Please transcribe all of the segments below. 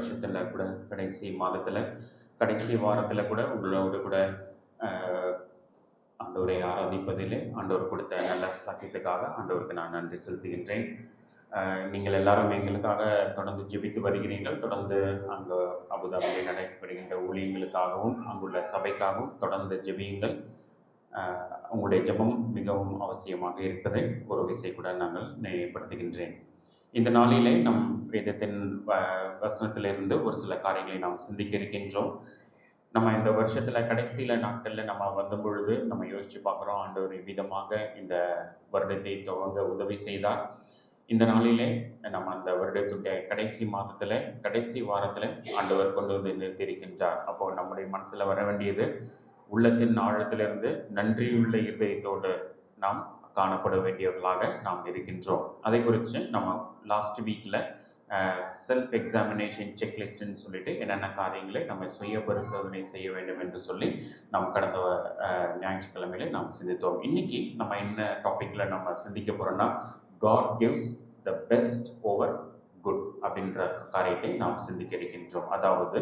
வருஷத்தில் கூட கடைசி மாதத்தில் கடைசி வாரத்தில் கூட உங்களோடு கூட ஆண்டவரை ஆராதிப்பதிலே ஆண்டவர் கொடுத்த நல்ல சாத்தியத்துக்காக ஆண்டவருக்கு நான் நன்றி செலுத்துகின்றேன். நீங்கள் எல்லாரும் எங்களுக்காக தொடர்ந்து ஜெபித்து வருகிறீர்கள். தொடர்ந்து அங்கே அபுதாபியில் நடைபெறுகின்ற ஊழியங்களுக்காகவும் அங்குள்ள சபைக்காகவும் தொடர்ந்து ஜெபியுங்கள். உங்களுடைய ஜெபம் மிகவும் அவசியமாக இருப்பதை ஒரு விசை கூட நாங்கள் நினைவுபடுத்துகின்றேன். இந்த நாளிலே நம் வேதத்தின் வசனத்திலிருந்து ஒரு சில காரியங்களை நாம் சிந்திக்க இருக்கின்றோம். நம்ம இந்த வருஷத்தில் கடைசியில் நாட்களில் நம்ம வந்த பொழுது நம்ம யோசித்து பார்க்குறோம், ஆண்டவர் விதமாக இந்த வருடத்தை துவங்க உதவி செய்தார். இந்த நாளிலே நம்ம அந்த வருடத்துடைய கடைசி மாதத்தில் கடைசி வாரத்தில் ஆண்டவர் கொண்டு வந்து நிறுத்தியிருக்கின்றார். அப்போது நம்முடைய மனசில் வர வேண்டியது, உள்ளத்தின் ஆழத்திலிருந்து நன்றியுள்ள இருதயத்தோடு நாம் காணப்பட வேண்டியவர்களாக நாம் இருக்கின்றோம். அதை குறித்து நம்ம லாஸ்ட் வீக்கில் செல்ஃப் எக்ஸாமினேஷன் செக்லிஸ்ட்னு சொல்லிட்டு என்னென்ன காரியங்களை நம்ம சுய பரிசோதனை செய்ய வேண்டும் என்று சொல்லி நாம் கடந்த ஞாயிற்றுக்கிழமையில நாம் சிந்தித்தோம். இன்னைக்கு நம்ம என்ன டாப்பிக்கில் நம்ம சிந்திக்க போகிறோம்னா, God gives the best over good அப்படின்ற காரியத்தை நாம் சிந்திக்க இருக்கின்றோம். அதாவது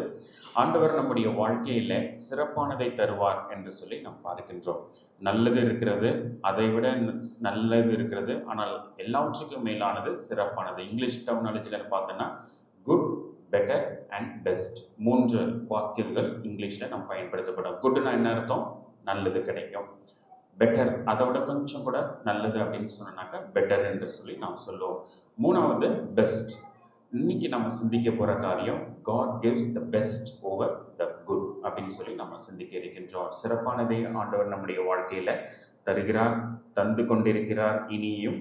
ஆண்டவர் நம்முடைய வாழ்க்கையில் சிறப்பானதை தருவார் என்று சொல்லி நாம் பார்க்கின்றோம். நல்லது இருக்கிறது, அதை விட நல்லது இருக்கிறது, ஆனால் எல்லாவற்றுக்கும் மேலானது சிறப்பானது. இங்கிலீஷ் டெர்மினாலஜியில் பார்த்தோன்னா குட், பெட்டர் அண்ட் பெஸ்ட் 3 வாக்கியங்கள் இங்கிலீஷில் நம்ம பயன்படுத்தப்படும். குட்னா என்ன அர்த்தம்? நல்லது கிடைக்கும். பெட்டர், அதை விட கொஞ்சம் கூட நல்லது அப்படின்னு சொன்னாக்கா பெட்டர் என்று சொல்லி நாம் சொல்லுவோம். 3வது பெஸ்ட். இன்னைக்கு நம்ம சிந்திக்க போகிற காரியம் God gives the best over the good அப்படின்னு சொல்லி நம்ம சிந்திக்க இருக்கின்றோம். சிறப்பானதை ஆண்டவர் நம்முடைய வாழ்க்கையில் தருகிறார், தந்து கொண்டிருக்கிறார், இனியும்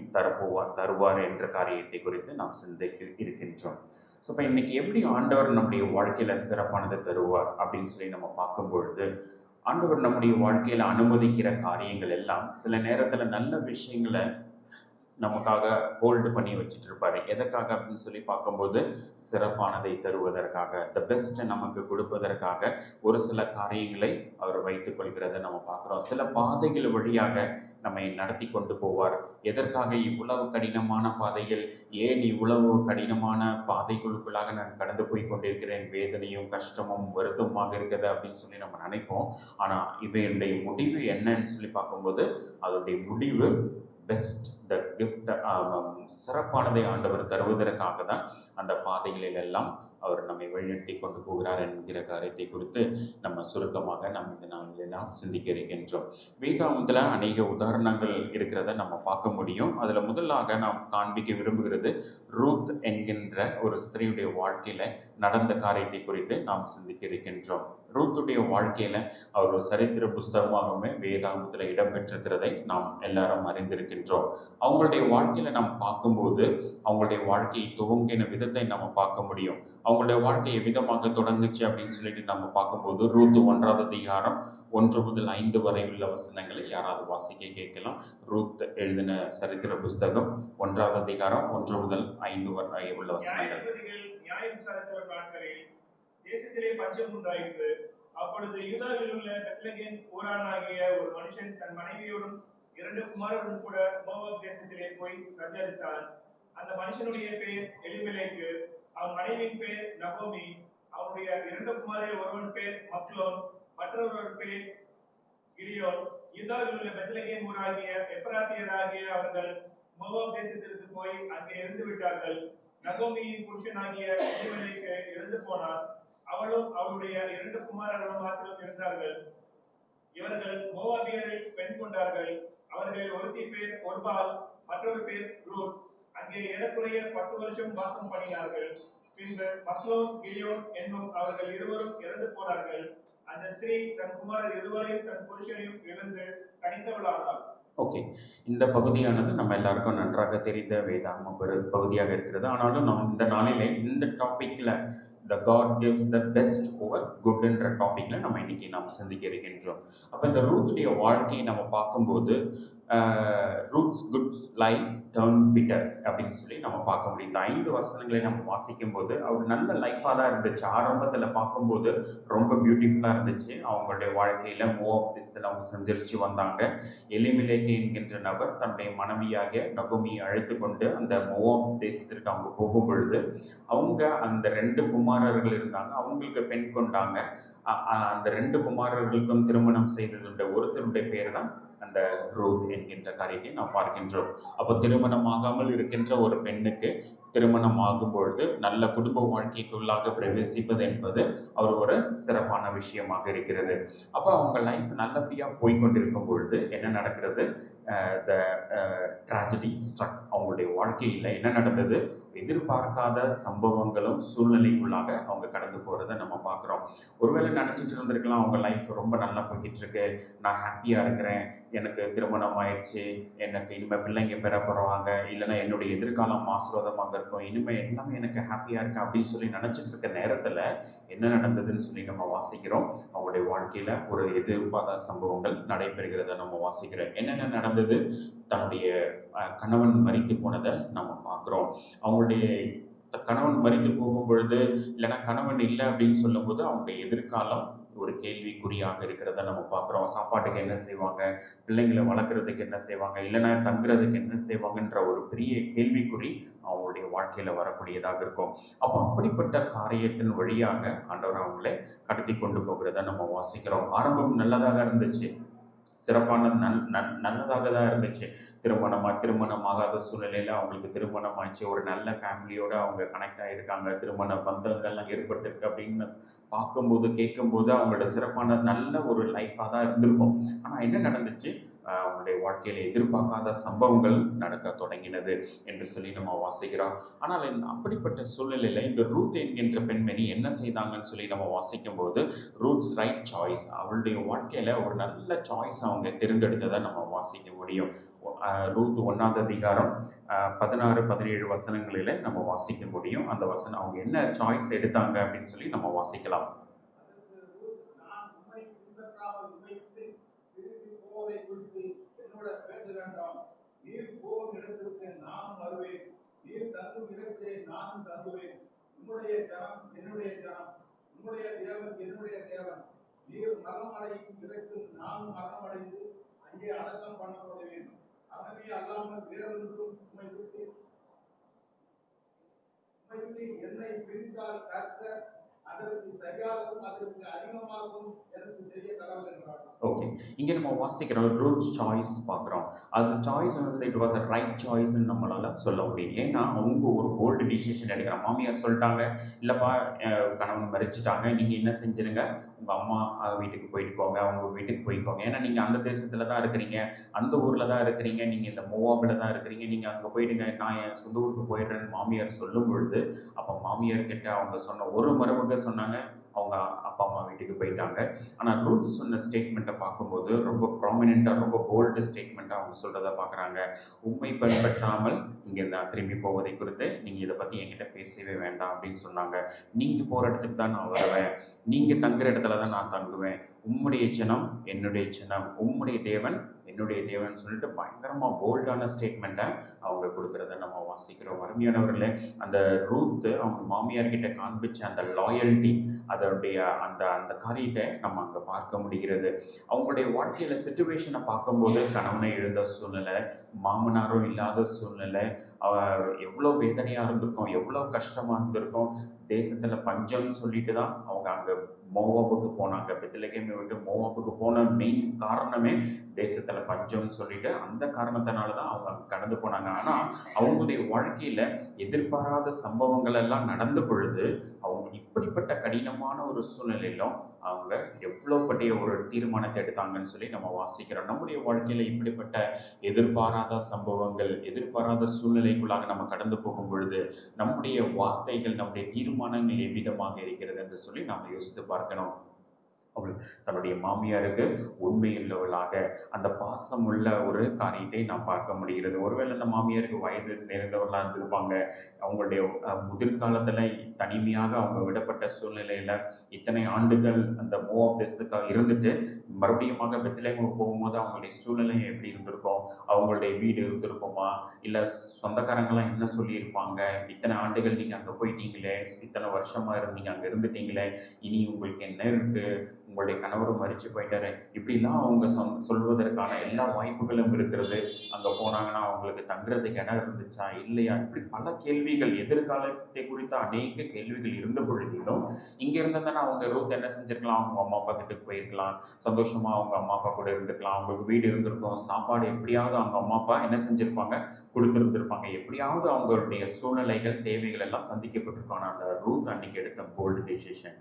தருவார் என்ற காரியத்தை குறித்து நாம் சிந்திக்க இருக்கின்றோம். ஸோ இப்போ இன்னைக்கு எப்படி ஆண்டவர் நம்முடைய வாழ்க்கையில் சிறப்பானதை தருவார் அப்படின்னு சொல்லி நம்ம பார்க்கும் பொழுது, ஆண்டவர் நம்முடைய வாழ்க்கையில் அனுமதிக்கிற காரியங்கள் எல்லாம் சில நேரத்தில் நல்ல விஷயங்களை நமக்காக ஹோல்டு பண்ணி வச்சுட்டு இருப்பாரு. எதற்காக அப்படின்னு சொல்லி பார்க்கும்போது, சிறப்பானதை தருவதற்காக, த பெஸ்ட்டை நமக்கு கொடுப்பதற்காக ஒரு சில காரியங்களை அவர் வைத்துக் கொள்கிறத நம்ம பார்க்குறோம். சில பாதைகள் வழியாக நம்மை நடத்தி கொண்டு போவார். எதற்காக இவ்வளவு கடினமான பாதைகள், ஏன் இவ்வளவு கடினமான பாதைகளுக்குள்ளாக நான் கடந்து போய் கொண்டிருக்கிறேன், வேதனையும் கஷ்டமும் வருத்தமாக இருக்கிறது அப்படின்னு சொல்லி நம்ம நினைப்போம். ஆனால் இவையுடைய முடிவு என்னன்னு சொல்லி பார்க்கும்போது, அதோடைய முடிவு பெஸ்ட், த கிஃப்ட், சிறப்பானதை ஆண்டவர் தருவதற்காக தான் அந்த பாதைகளில் எல்லாம் அவர் நம்மை வழிநடத்தி கொண்டு போகிறார் என்கிற காரியத்தை குறித்து நம்ம சுருக்கமாக நம்ம இந்த நாளில் நாம் சிந்திக்க இருக்கின்றோம். வேதாகமத்தில் அநேக உதாரணங்கள் இருக்கிறத நம்ம பார்க்க முடியும். அதில் முதலாக நாம் காண்பிக்க விரும்புகிறது, ரூத் என்கின்ற ஒரு ஸ்திரீயுடைய வாழ்க்கையில் நடந்த காரியத்தை குறித்து நாம் சிந்திக்க இருக்கின்றோம். ரூத்துடைய வாழ்க்கையில் அவர் ஒரு சரித்திர புஸ்தகமாகவே வேதாகமத்தில் இடம்பெற்றிருக்கிறதை நாம் எல்லாரும் அறிந்திருக்கின்றோம். அவங்களுடைய வாழ்க்கையில் நாம் பார்க்கும்போது அவங்களுடைய வாழ்க்கையை துவங்கின விதத்தை நம்ம பார்க்க முடியும். அவங்களுடைய வாழ்க்கை எவ்விதமாக தொடங்குச்சு அப்படின்னு சொல்லிட்டு நம்ம பார்க்கும்போது, ரூத் 1வது அதிகாரம் 1 முதல் 5 வரை உள்ள வசனங்களை யாராவது வாசிக்க கேட்கலாம். ரூத் எழுதின சரித்திர புஸ்தகம் 1வது அதிகாரம் 1 முதல் 5 வரை உள்ள வசனங்கள். தேசத்திலே பஞ்சம் உண்டாயிற்று. அப்பொழுது யூதாவில் உள்ள பெத்லகேம் ஊரானாகிய ஒரு மனுஷன் தன் மனைவியோடும் 2 குமாரரும் கூட மோவாப் தேசத்திலே போய் சஞ்சரித்தான். அந்த மனுஷனுடைய பெயர் எலிமெலேக்கு, அவன் மனைவியின் பெயர் நகோமி. அவனுடைய 2 குமாரில் ஒருவன் பேர் மக்லோன், மற்றொருவர் பேர் கிலியோன். யூதாவில் உள்ள பெத்லகேம் ஊராகிய எப்ராத்தியராகிய அவர்கள் மோவாப் தேசத்திற்கு போய் அங்கே இருந்து விட்டார்கள். நகோமியின் புருஷனாகிய எலிமெலேக்கு இறந்து போனான். அவளும் அவளுடைய 2 குமாரரும் மாத்திரம் இருந்தார்கள். இவர்கள் மோவாபியரில் பெண் கொண்டார்கள். அவர்களில் ஒருத்தி பேர் ஒர்பால், மற்றொரு பேர் ரூத். அங்கே ஏறக்குறைய 10 வருஷம் வாசம் பண்ணினார்கள். பின்பு மக்லோன், கிலியோன் என்னும் அவர்கள் இருவரும் இறந்து போனார்கள். அந்த ஸ்திரீ தன் குமாரர் இருவரையும் தன் புருஷனையும் இழந்து தனித்தவளானாள். ஓகே, இந்த பகுதியானது நம்ம எல்லாருக்கும் நன்றாக தெரிந்த வேதாகம பகுதியாக இருக்கிறது. ஆனாலும் நம்ம இந்த நாளிலே இந்த டாப்பிக்கில் the god gives the best over குட்ன்ற டாப்பிக்கில் நம்ம இன்னைக்கு நாம் சிந்திக்க இருக்கின்றோம். அப்போ இந்த ரூத்துடைய வாழ்க்கையை நம்ம பார்க்கும்போது, roots goods life turn bitter அப்படின்னு சொல்லி நம்ம பார்க்க முடியும். இந்த 5 வசனங்களை நம்ம வாசிக்கும் போது அவர் நல்ல லைஃபாக தான் இருந்துச்சு. ஆரம்பத்தில் பார்க்கும்போது ரொம்ப பியூட்டிஃபுல்லாக இருந்துச்சு. அவங்களுடைய வாழ்க்கையில் மோவாப் தேசத்தில் அவங்க சஞ்சரித்து வந்தாங்க. எலிமெலேக்கு என்கின்ற நபர் தன்னுடைய மனைவியாக நகோமியை அழைத்து கொண்டு அந்த மோவாப் தேசத்திற்கு அவங்க போகும் பொழுது, அவங்க அந்த 2 குமார் குமாரர்கள் இருந்தாங்க, அவங்களுக்கு பெண் கொண்டாங்க. அந்த 2 குமாரர்களுக்கும் திருமணம் செய்ததுடைய ஒருத்தருடைய பேர் தான் அந்த ரூத் என்கின்ற காரியத்தை நாம் பார்க்கின்றோம். அப்போ திருமணமாகாமல் இருக்கின்ற ஒரு பெண்ணுக்கு திருமணம் ஆகும் பொழுது நல்ல குடும்ப வாழ்க்கைக்குள்ளாக பிரவேசிப்பது என்பது அவர் ஒரு சிறப்பான விஷயமாக இருக்கிறது. அப்போ அவங்க லைஃப் நல்லபடியாக போய்கொண்டிருக்கும் பொழுது என்ன நடக்கிறது? த ட்ராஜடி ஸ்ட்ரக். அவங்களுடைய வாழ்க்கையில் என்ன நடந்தது? எதிர்பார்க்காத சம்பவங்களும் சூழ்நிலைக்குள்ளாக அவங்க கடந்து போகிறத நம்ம பார்க்குறோம். ஒருவேளை நினச்சிட்டு இருந்திருக்கலாம், அவங்க லைஃப் ரொம்ப நல்லா போய்கிட்டு இருக்கு, நான் ஹாப்பியாக இருக்கிறேன், எனக்கு திருமணம் ஆயிடுச்சு, எனக்கு இனிமேல் பிள்ளைங்க பெற போகிறவாங்க, இல்லைன்னா என்னுடைய எதிர்காலம் ஆசீர்வாதமாக இருக்கும், இனிமேல் எல்லாமே எனக்கு ஹாப்பியாக இருக்கு அப்படின்னு சொல்லி நினச்சிட்டு இருக்க நேரத்தில் என்ன நடந்ததுன்னு சொல்லி நம்ம வாசிக்கிறோம். அவங்களுடைய வாழ்க்கையில் ஒரு எதிர்பாராத சம்பவங்கள் நடைபெறுகிறத நம்ம வாசிக்கிறோம். என்னென்ன நடந்தது? தன்னுடைய கணவன் மரித்து போனதை நம்ம பார்க்குறோம். அவங்களுடைய கணவன் மரித்து போகும் பொழுது, இல்லைன்னா கணவன் இல்லை அப்படின்னு சொல்லும்போது அவங்களுடைய எதிர்காலம் ஒரு கேள்விக்குறியாக இருக்கிறத நம்ம பார்க்குறோம். சாப்பாட்டுக்கு என்ன செய்வாங்க, பிள்ளைங்களை வளர்க்குறதுக்கு என்ன செய்வாங்க, இல்லைன்னா தங்குறதுக்கு என்ன செய்வாங்கன்ற ஒரு பெரிய கேள்விக்குறி அவங்களுடைய வாழ்க்கையில் வரக்கூடியதாக இருக்கும். அப்போ அப்படிப்பட்ட காரியத்தின் வழியாக ஆண்டவர் அவங்களை கடத்தி கொண்டு போகிறத நம்ம வாசிக்கிறோம். ஆரம்பம் நல்லதாக இருந்துச்சு, சிறப்பான நல்லதாக தான் இருந்துச்சு. திருமணமாகாத சூழ்நிலையில் அவங்களுக்கு திருமணம் ஆச்சு, ஒரு நல்ல ஃபேமிலியோடு அவங்க கனெக்ட் ஆகியிருக்காங்க, திருமண பந்தங்கள்லாம் ஏற்பட்டிருக்கு அப்படின்னு பார்க்கும்போது கேட்கும்போது அவங்களோட சிறப்பான நல்ல ஒரு லைஃபாக தான் இருந்திருக்கும். ஆனால் என்ன நடந்துச்சு? அவங்களுடைய வாழ்க்கையில் எதிர்பார்க்காத சம்பவங்கள் நடக்க தொடங்கினது என்று சொல்லி நம்ம வாசிக்கிறோம். ஆனால் அப்படிப்பட்ட சூழ்நிலையில் இந்த ரூத் என்கின்ற பெண்மணி என்ன செய்தாங்கன்னு சொல்லி நம்ம வாசிக்கும் போது, ரூத்ஸ் ரைட் சாய்ஸ், அவளுடைய வாழ்க்கையில் ஒரு நல்ல சாய்ஸ் அவங்க தேர்ந்தெடுத்ததை நம்ம வாசிக்க முடியும். ரூத் 1ஆம் அதிகாரம் 16-17 வசனங்களில் நம்ம வாசிக்க முடியும். அந்த வசனம் அவங்க என்ன சாய்ஸ் எடுத்தாங்க அப்படின்னு சொல்லி நம்ம வாசிக்கலாம். நீர் போகும் இடத்திற்கு நானும் வருவேன், நீர் தங்கும் இடத்திலே நானும் தங்குவேன். உன்னுடைய ஜனம் என்னுடைய ஜனம், உன்னுடைய தேவன் என்னுடைய தேவன். நீர் மரணம் அடையும் இடத்தில் நானும் மரணம் அடைந்து அங்கே அடக்கம் பண்ணப்படுவேன். அவனே அல்லாமல் வேறொன்றும் உம்மை விட்டு என்னை பிரித்தால் கர்த்தர் அதற்கு சரியாகவும் அதற்கு அதிகமாகவும் எனக்கு செய்ய கடவுள் என்றார். ஓகே, இங்கே நம்ம வாசிக்கிறோம் ரூட்ஸ் சாய்ஸ் பார்க்குறோம். அது சாய்ஸ் வந்து இட் வாஸ் அ ரைட் சாய்ஸ்ன்னு நம்மளால் சொல்ல முடியும். ஏன்னா அவங்க ஒரு போல்டு டிசிஷன் எடுக்கிறாங்க. மாமியார் சொல்லிட்டாங்க, இல்லைப்பா கணவன் மறிச்சிட்டாங்க, நீங்கள் என்ன செஞ்சுருங்க, உங்கள் அம்மா வீட்டுக்கு போயிட்டுக்கோங்க, அவங்க வீட்டுக்கு போய்க்கோங்க. ஏன்னா நீங்கள் அந்த தேசத்தில் தான் இருக்கிறீங்க, அந்த ஊரில் தான் இருக்கிறீங்க, நீங்கள் இந்த மோவாபில் தான் இருக்கிறீங்க, நீங்கள் அங்கே போயிடுங்க, நான் என் சொந்த ஊருக்கு போயிடுறேன்னு மாமியார் சொல்லும் பொழுது, அப்போ மாமியார் கிட்ட அவங்க சொன்ன ஒரு மருமக சொன்னாங்க, அவங்க அப்பா அம்மா வீட்டுக்கு போயிட்டாங்க. ஆனால் ரூத் சொன்ன ஸ்டேட்மெண்ட்டை பார்க்கும்போது ரொம்ப ப்ராமினெண்ட்டாக, ரொம்ப போல்டு ஸ்டேட்மெண்ட்டாக அவங்க சொல்கிறத பார்க்குறாங்க. உண்மை பின்பற்றாமல் இங்கே நான் திரும்பி போவதை குறித்து நீங்கள் இதை பற்றி என்கிட்ட பேசவே வேண்டாம் அப்படின்னு சொன்னாங்க. நீங்கள் போகிற இடத்துக்கு தான் நான் வருவேன், நீங்கள் தங்குற இடத்துல தான் நான் தங்குவேன், உம்முடைய ஜனம் என்னுடைய ஜனம், உம்முடைய தேவன் என்னுடைய தேவன் சொல்லிட்டு பயங்கரமாக போல்டான ஸ்டேட்மெண்ட்டை அவங்க கொடுக்குறத நம்ம வாசிக்கிறோம். அருமையானவர்களே, அந்த ரூத் அவங்க மாமியார்கிட்ட காண்பிச்ச அந்த லாயல்ட்டி, அதோடைய அந்த அந்த காரியத்தை நம்ம அங்கே பார்க்க முடிகிறது. அவங்களுடைய வாழ்க்கையில் சிச்சுவேஷனை பார்க்கும்போது கணவனை இழந்த சூழ்நிலை, மாமனாரும் இல்லாத சூழ்நிலை, எவ்வளோ வேதனையாக இருந்திருக்கும், எவ்வளோ கஷ்டமாக இருந்திருக்கும். தேசத்தில் பஞ்சம்னு சொல்லிட்டு தான் அவங்க அங்கே மோவாபுக்கு போனாங்க. பெத்லகேமை விட்டு மோவாபுக்கு போன மெயின் காரணமே தேசத்தில் பஞ்சம்னு சொல்லிட்டு அந்த காரணத்தினால தான் அவங்க அங்கே கடந்து போனாங்க. ஆனால் அவங்களுடைய வாழ்க்கையில் எதிர்பாராத சம்பவங்கள் எல்லாம் நடந்த பொழுது அவங்க இப்படிப்பட்ட கடினமான ஒரு சூழ்நிலையிலும் அவங்க எவ்வளோ பற்றிய ஒரு தீர்மானத்தை எடுத்தாங்கன்னு சொல்லி நம்ம வாசிக்கிறோம். நம்முடைய வாழ்க்கையில் இப்படிப்பட்ட எதிர்பாராத சம்பவங்கள், எதிர்பாராத சூழ்நிலைக்குள்ளாக நம்ம கடந்து போகும் பொழுது நம்முடைய வார்த்தைகள், நம்முடைய தீர்மானங்கள் எவ்விதமாக இருக்கிறது என்று சொல்லி நாம் யோசித்து பார்க்கணும். அவள் தன்னுடைய மாமியாருக்கு உண்மையுள்ளவளாக அந்த பாசம் உள்ள ஒரு காரியத்தை நாம் பார்க்க முடிகிறது. ஒருவேளை அந்த மாமியாருக்கு வயது நிறைந்தவர்களாக இருந்திருப்பாங்க. அவங்களுடைய முதிர்காலத்தில் தனிமையாக அவங்க விடப்பட்ட சூழ்நிலையில் இத்தனை ஆண்டுகள் அந்த மோவாப் தேசத்துக்காக இருந்துட்டு மறுபடியுமாக பெத்லகேமுக்கு போகும்போது அவங்களுடைய சூழ்நிலை எப்படி இருந்திருக்கும்? அவங்களுடைய வீடு இருந்திருக்குமா? இல்லை சொந்தக்காரங்களாம் என்ன சொல்லியிருப்பாங்க? இத்தனை ஆண்டுகள் நீங்கள் அங்கே போயிட்டீங்களே, இத்தனை வருஷமாக இருந்தீங்க, அங்கே இருந்துட்டீங்களே, இனி உங்களுக்கு என்ன இருக்குது? உங்களுடைய கணவரும் மரிச்சு போயிட்டாரு, இப்படிலாம் அவங்க சொல்வதற்கான எல்லா வாய்ப்புகளும் இருக்கிறது. அங்கே போனாங்கன்னா அவங்களுக்கு தங்குறதுக்கு இடம் இருந்துச்சா இல்லையா, இப்படி பல கேள்விகள், எதிர்காலத்தை குறித்த அநேக கேள்விகள் இருந்த பொழுதிலும் இங்கே இருந்திருந்தானா அவங்க ரூத் என்ன செஞ்சிருக்கலாம், அவங்க அம்மா அப்பா கிட்ட போயிருக்கலாம், சந்தோஷமாக அவங்க அம்மா அப்பா கூட இருந்திருக்கலாம், அவங்களுக்கு வீடு இருந்திருக்கும், சாப்பாடு எப்படியாவது அவங்க அம்மா அப்பா என்ன செஞ்சுருப்பாங்க, கொடுத்துருந்துருப்பாங்க, எப்படியாவது அவங்களுடைய சூழ்நிலைகள் தேவைகள் எல்லாம் சந்திக்கப்பட்டிருக்காங்க. அந்த ரூத் அன்னைக்கு எடுத்த bold decision,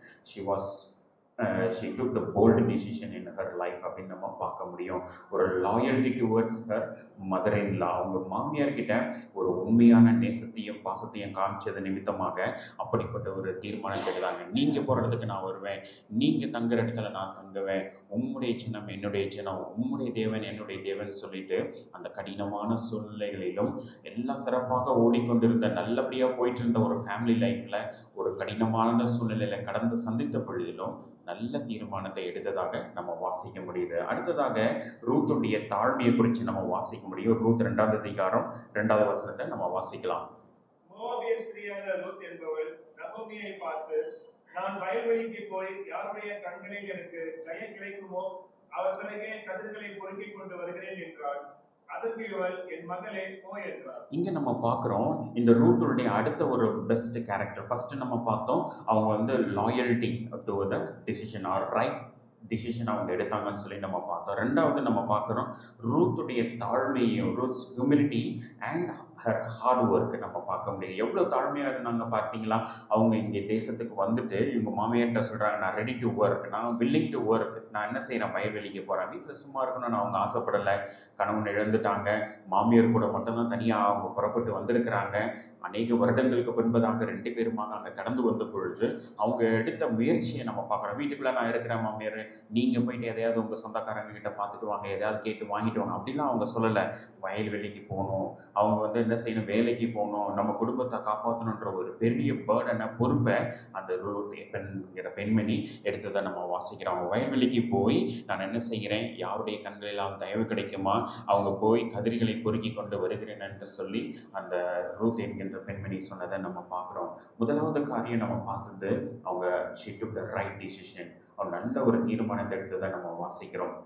she took the bold decision in her life அப்படின்னு நம்ம பார்க்க முடியும். ஒரு loyalty towards her mother in law, அவங்க மாமியார் கிட்ட ஒரு உண்மையான நேசத்தையும் பாசத்தையும் காமிச்சது நிமித்தமாக அப்படிப்பட்ட ஒரு தீர்மானத்தை எடுத்தாங்க. நீங்கள் போகிற இடத்துக்கு நான் வருவேன், நீங்கள் தங்குற இடத்துல நான் தங்குவேன், உம்முடைய சின்னம் என்னுடைய சின்னம், உம்முடைய தேவன் என்னுடைய தேவன் சொல்லிட்டு அந்த கடினமான சூழ்நிலைகளிலும் எல்லாம் சிறப்பாக ஓடிக்கொண்டிருந்த, நல்லபடியாக போயிட்டு இருந்த ஒரு ஃபேமிலி லைஃப்பில் ஒரு கடினமான சூழ்நிலையில் கடந்து சந்தித்த பொழுதிலும் நல்ல தீர்மானத்தை எடுத்ததாக நம்ம வாசிக்க முடியுது. அடுத்ததாக ரூத்துடைய தாழ்மையை குறித்து நம்ம வாசிக்க முடியும். ரூத் 2வது அதிகாரம் 2வது வசனத்தை நம்ம வாசிக்கலாம். மோவாபிய ஸ்திரீயான ரூத் என்பவள் நகோமியை பார்த்து, நான் வயல்வெளிக்கு போய் யாருடைய கண்களில் எனக்கு தயை கிடைக்குமோ அவர்களுக்கே கதிர்களை பொறுக்கிக் கொண்டு வருகிறேன் என்றாள். அதற்கு இவள், என் மகளே போ என்றார். இங்க நம்ம பார்க்குறோம் இந்த ரூத்துடைய அடுத்த ஒரு பெஸ்ட் கேரக்டர். ஃபர்ஸ்ட் நம்ம பார்த்தோம் அவங்க வந்து loyalty to the decision or right decision அவங்க எடுத்தாங்கன்னு சொல்லி நம்ம பார்த்தோம். 2வது நம்ம பார்க்குறோம் ரூத்துடைய தாழ்மையும், Ruth's humility and her hard work நம்ம பார்க்க முடியும். எவ்வளோ தாழ்மையாக இருந்தாங்க பார்த்தீங்களா. அவங்க இங்கே தேசத்துக்கு வந்துட்டு இவங்க மாமியார்கிட்ட சொல்கிறாங்க, நான் ரெடி டு ஒர்க், நான் வில்லிங் டு ஒர்க், நான் என்ன செய்கிறேன், வயல்வெளிக்கு போகிறேன், வீட்டில் சும்மா இருக்கணும்னு அவங்க ஆசைப்படலை. கணவன் இழந்துட்டாங்க, மாமியார் கூட மட்டும்தான் தனியாக அவங்க புறப்பட்டு வந்திருக்கிறாங்க. அநேக வருடங்களுக்கு பின்பதாக 2 பேருமாக அங்கே கடந்து வந்த பொழுது அவங்க எடுத்த முயற்சியை நம்ம பார்க்குறோம். வீட்டுக்குள்ளே நான் இருக்கிறேன் மாமியார், நீங்கள் போயிட்டு எதையாவது உங்கள் சொந்தக்காரங்க கிட்ட பார்த்துட்டு வாங்க, எதையாவது கேட்டு வாங்கிட்டு வாங்க, அப்படிலாம் அவங்க சொல்லலை. வயல்வெளிக்கு போகணும், அவங்க வந்து என்ன செய்யணும், வேலைக்கு போகணும், நம்ம குடும்பத்தை காப்பாற்றணுன்ற ஒரு பெரிய பேர்டனை, பொறுப்பை அந்த ரூத் பெண்கிற பெண்மணி எடுத்ததை நம்ம வாசிக்கிறோம். அவங்க வயல்வெளிக்கு போய் நான் என்ன செய்கிறேன், யாருடைய கண்களில் தயவு கிடைக்குமா, அவங்க போய் கதிர்களை பொறுக்கி கொண்டு வருகிறேன் என்று சொல்லி அந்த ரூத் என்கின்ற பெண்மணி சொன்னதை நம்ம பார்க்குறோம். முதலாவது காரியம் நம்ம பார்த்தது அவங்க she took the right decision, அவங்க நல்ல ஒரு தீர்மானத்தை எடுத்ததை நம்ம வாசிக்கிறோம்.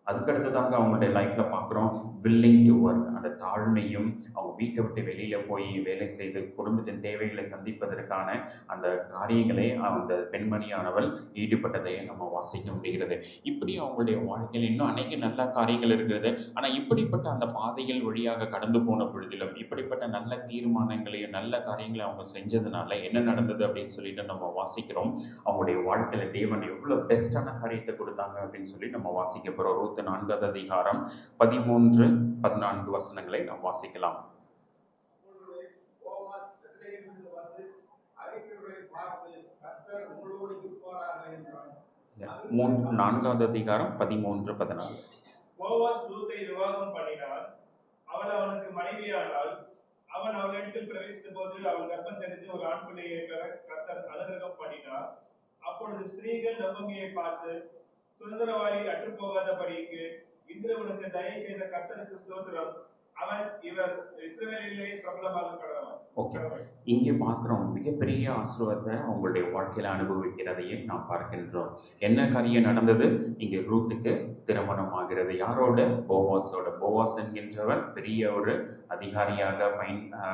அதுக்கடுத்ததாக அவங்களுடைய லைஃப்பில் பார்க்குறோம் வில்லிங் டு ஒர்க், அந்த தாழ்மையும், அவங்க வீட்டை விட்டு வெளியில் போய் வேலை செய்து குடும்பத்தின் தேவைகளை சந்திப்பதற்கான அந்த காரியங்களே அந்த பெண்மணியானவள் ஈடுபட்டதையே நம்ம வாசிக்க முடிகிறது. இப்படி அவங்களுடைய வாழ்க்கையில் இன்னும் அநேக நல்ல காரியங்கள் இருக்கிறது. ஆனால் இப்படிப்பட்ட அந்த பாதைகள் வழியாக கடந்து போன பொழுதிலும் இப்படிப்பட்ட நல்ல தீர்மானங்களையும் நல்ல காரியங்களையும் அவங்க செஞ்சதுனால என்ன நடந்தது அப்படின்னு சொல்லிட்டு நம்ம வாசிக்கிறோம். அவங்களுடைய வாழ்க்கையில் தேவன் எவ்வளோ பெஸ்ட்டான காரியத்தை கொடுத்தாங்க அப்படின்னு சொல்லி நம்ம வாசிக்க போகிறோம். ரூத் 4வது அதிகாரம் 13-14 வசனங்களை நாம் வாசிக்கலாம். நான்காவது அதிகாரம் 13-14. போவாஸ் ரூத்தை விவாகம் பண்ணினான், அவள் அவனுக்கு மனைவியானாள். அவன் அவளிடத்தில் பிரவேசித்த போது அவள் கர்ப்பம் தெரிந்து ஒரு ஆண் பிள்ளையை பெற கர்த்தர் அனுகிரகம் பண்ணினார். அப்பொழுது ஸ்திரீகள் நகோமியை பார்த்து, சுதந்திரவாளி அற்றுப்போகாதபடிக்கு இன்று உனக்கு தயை செய்த கர்த்தருக்கு ஸ்தோத்திரம், அவன் இவர் இஸ்ரவேலிலே பிரபலமாக கடவன். ஓகே, இங்கே பார்க்குறோம் மிகப்பெரிய ஆசீர்வாதத்தை அவங்களுடைய வாழ்க்கையில் அனுபவிக்கிறதையே நாம் பார்க்கின்றோம். என்ன காரியம் நடந்தது, இங்கே ரூத்துக்கு திருமணம் ஆகிறது. யாரோட, போவாஸோட. போவாஸ் என்கின்றவன் பெரிய ஒரு அதிகாரியாக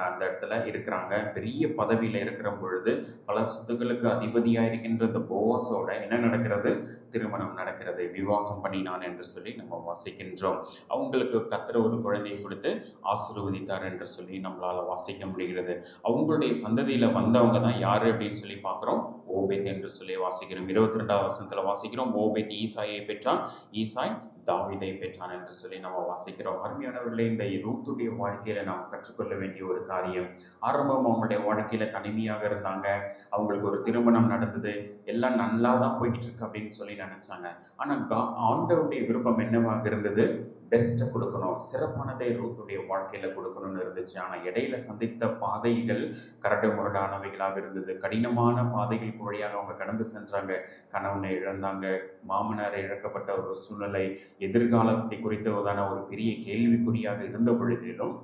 அந்த இடத்துல இருக்கிறாங்க, பெரிய பதவியில் இருக்கிற பொழுது பல சொத்துக்களுக்கு அதிபதியாக இருக்கின்ற இந்த போவாஸோட என்ன நடக்கிறது, திருமணம் நடக்கிறது, விவாகம் பண்ணினான் என்று சொல்லி நம்ம வாசிக்கின்றோம். அவங்களுக்கு கர்த்தர் ஒரு குழந்தையை கொடுத்து ஆசீர்வதித்தார் என்று சொல்லி நம்மளால் வாசிக்க முடிகிறது. அவங்களுடைய சந்ததியில் வந்தவங்க தான் யாரு அப்படின்னு சொல்லி பார்க்குறோம், ஓபேத் என்று சொல்லி வாசிக்கிறோம். 22வது வசனத்தில் வாசிக்கிறோம், ஓபேத் ஈசாயை பெற்றான், ஈசாய் தாவீதை பெற்றான் என்று சொல்லி நம்ம வாசிக்கிறோம். அருமையானவர்களே, இந்த ரூத்துடைய வாழ்க்கையில நாம் கற்றுக்கொள்ள வேண்டிய ஒரு காரியம், ஆரம்பம் அவங்களுடைய வாழ்க்கையில தனிமையாக இருந்தாங்க, அவங்களுக்கு ஒரு திருமணம் நடந்தது, எல்லாம் நல்லா தான் போய்கிட்டு இருக்கு அப்படின்னு சொல்லி நினைச்சாங்க. ஆனால் ஆண்டவருடைய விருப்பம் என்னவாக இருந்தது, பெஸ்ட்டை கொடுக்கணும், சிறப்பானதை ரூத்துடைய வாழ்க்கையில் கொடுக்கணும்னு இருந்துச்சு. ஆனால் இடையில சந்தித்த பாதைகள் கரடு முரடானவைகளாக இருந்தது, கடினமான பாதைகள் வழியாக அவங்க கடந்து சென்றாங்க. கணவனை இழந்தாங்க, மாமனாரை இழக்கப்பட்ட ஒரு சூழ்நிலை, எதிர்காலத்தை குறித்ததான ஒரு பெரிய கேள்விக்குறியாக இருந்த பொழுதிலும்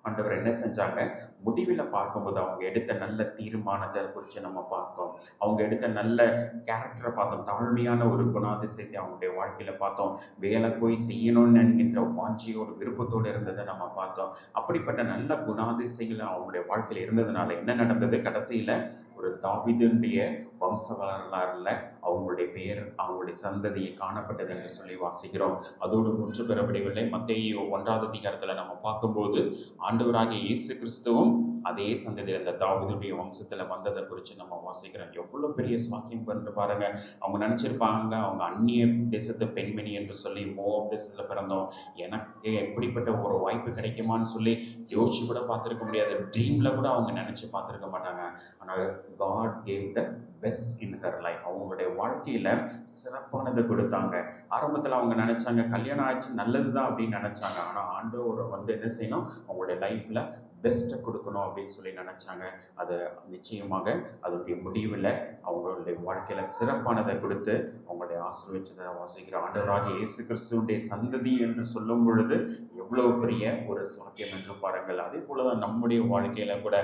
ஆண்டவர் என்ன செஞ்சாங்க, முடிவில் பார்க்கும்போது அவங்க எடுத்த நல்ல தீர்மானத்தை குறித்து நம்ம பார்த்தோம். அவங்க எடுத்த நல்ல கேரக்டரை பார்த்தோம். தாழ்மையான ஒரு குணாதிசயத்தை அவங்களுடைய வாழ்க்கையில் பார்த்தோம். வேலை போய் செய்யணும்னு நினைக்கின்ற வாஞ்சியோடு விருப்பத்தோடு இருந்ததை நம்ம பார்த்தோம். அப்படிப்பட்ட நல்ல குணாதிசயங்கள் அவங்களுடைய வாழ்க்கையில் இருந்ததுனால என்ன நடந்தது, கடைசியில் ஒரு தாவீதுடைய வம்ச வரலாறுல அவங்களுடைய பெயர், அவங்களுடைய சந்ததியை காணப்பட்டது என்று சொல்லி வாசிக்கிறோம். அதோடு முற்று பெறப்படவில்லை. மத்தேயு 1வது அதிகாரத்தில் நம்ம பார்க்கும்போது ஆண்டவராகிய இயேசு கிறிஸ்துவும் அதே சந்ததியில் அந்த தாவீதுடைய வம்சத்தில் வந்ததை குறித்து நம்ம வாசிக்கிறோம். எவ்வளோ பெரிய சாக்கியம் பண்ணு பாருங்க. அவங்க நினச்சிருப்பாங்க அவங்க அந்நிய தேசத்து பெண்மணி என்று சொல்லி, மோவாப் தேசத்தில் பிறந்தோம், எனக்கு எப்படிப்பட்ட ஒரு வாய்ப்பு கிடைக்குமான்னு சொல்லி யோசிச்சு கூட பார்த்துருக்க முடியாது. ட்ரீமில் கூட அவங்க நினச்சி பார்த்துருக்க மாட்டாங்க. ஆனால் God gave the best in her life. அவங்களுடைய வாழ்க்கையில் சிறப்பானதை கொடுத்தாங்க. ஆரம்பத்தில் அவங்க நினச்சாங்க கல்யாணம் ஆச்சு நல்லது தான் அப்படின்னு நினச்சாங்க. ஆனால் ஆண்டவர் என்ன செய்யணும், அவங்களுடைய லைஃப்பில் பெஸ்ட்டை கொடுக்கணும் அப்படின்னு சொல்லி நினச்சாங்க. அது நிச்சயமாக அதனுடைய முடிவில் அவங்களுடைய வாழ்க்கையில் சிறப்பானதை கொடுத்து அவங்களுடைய ஆசீர்வதிச்சதை வாசிக்கிற ஆண்டவராகிய இயேசு கிறிஸ்துவுடைய சந்ததி என்று சொல்லும் பொழுது எவ்வளோ பெரிய ஒரு சாக்கியம் என்று பாருங்கள். அதே போல தான் நம்முடைய வாழ்க்கையில் கூட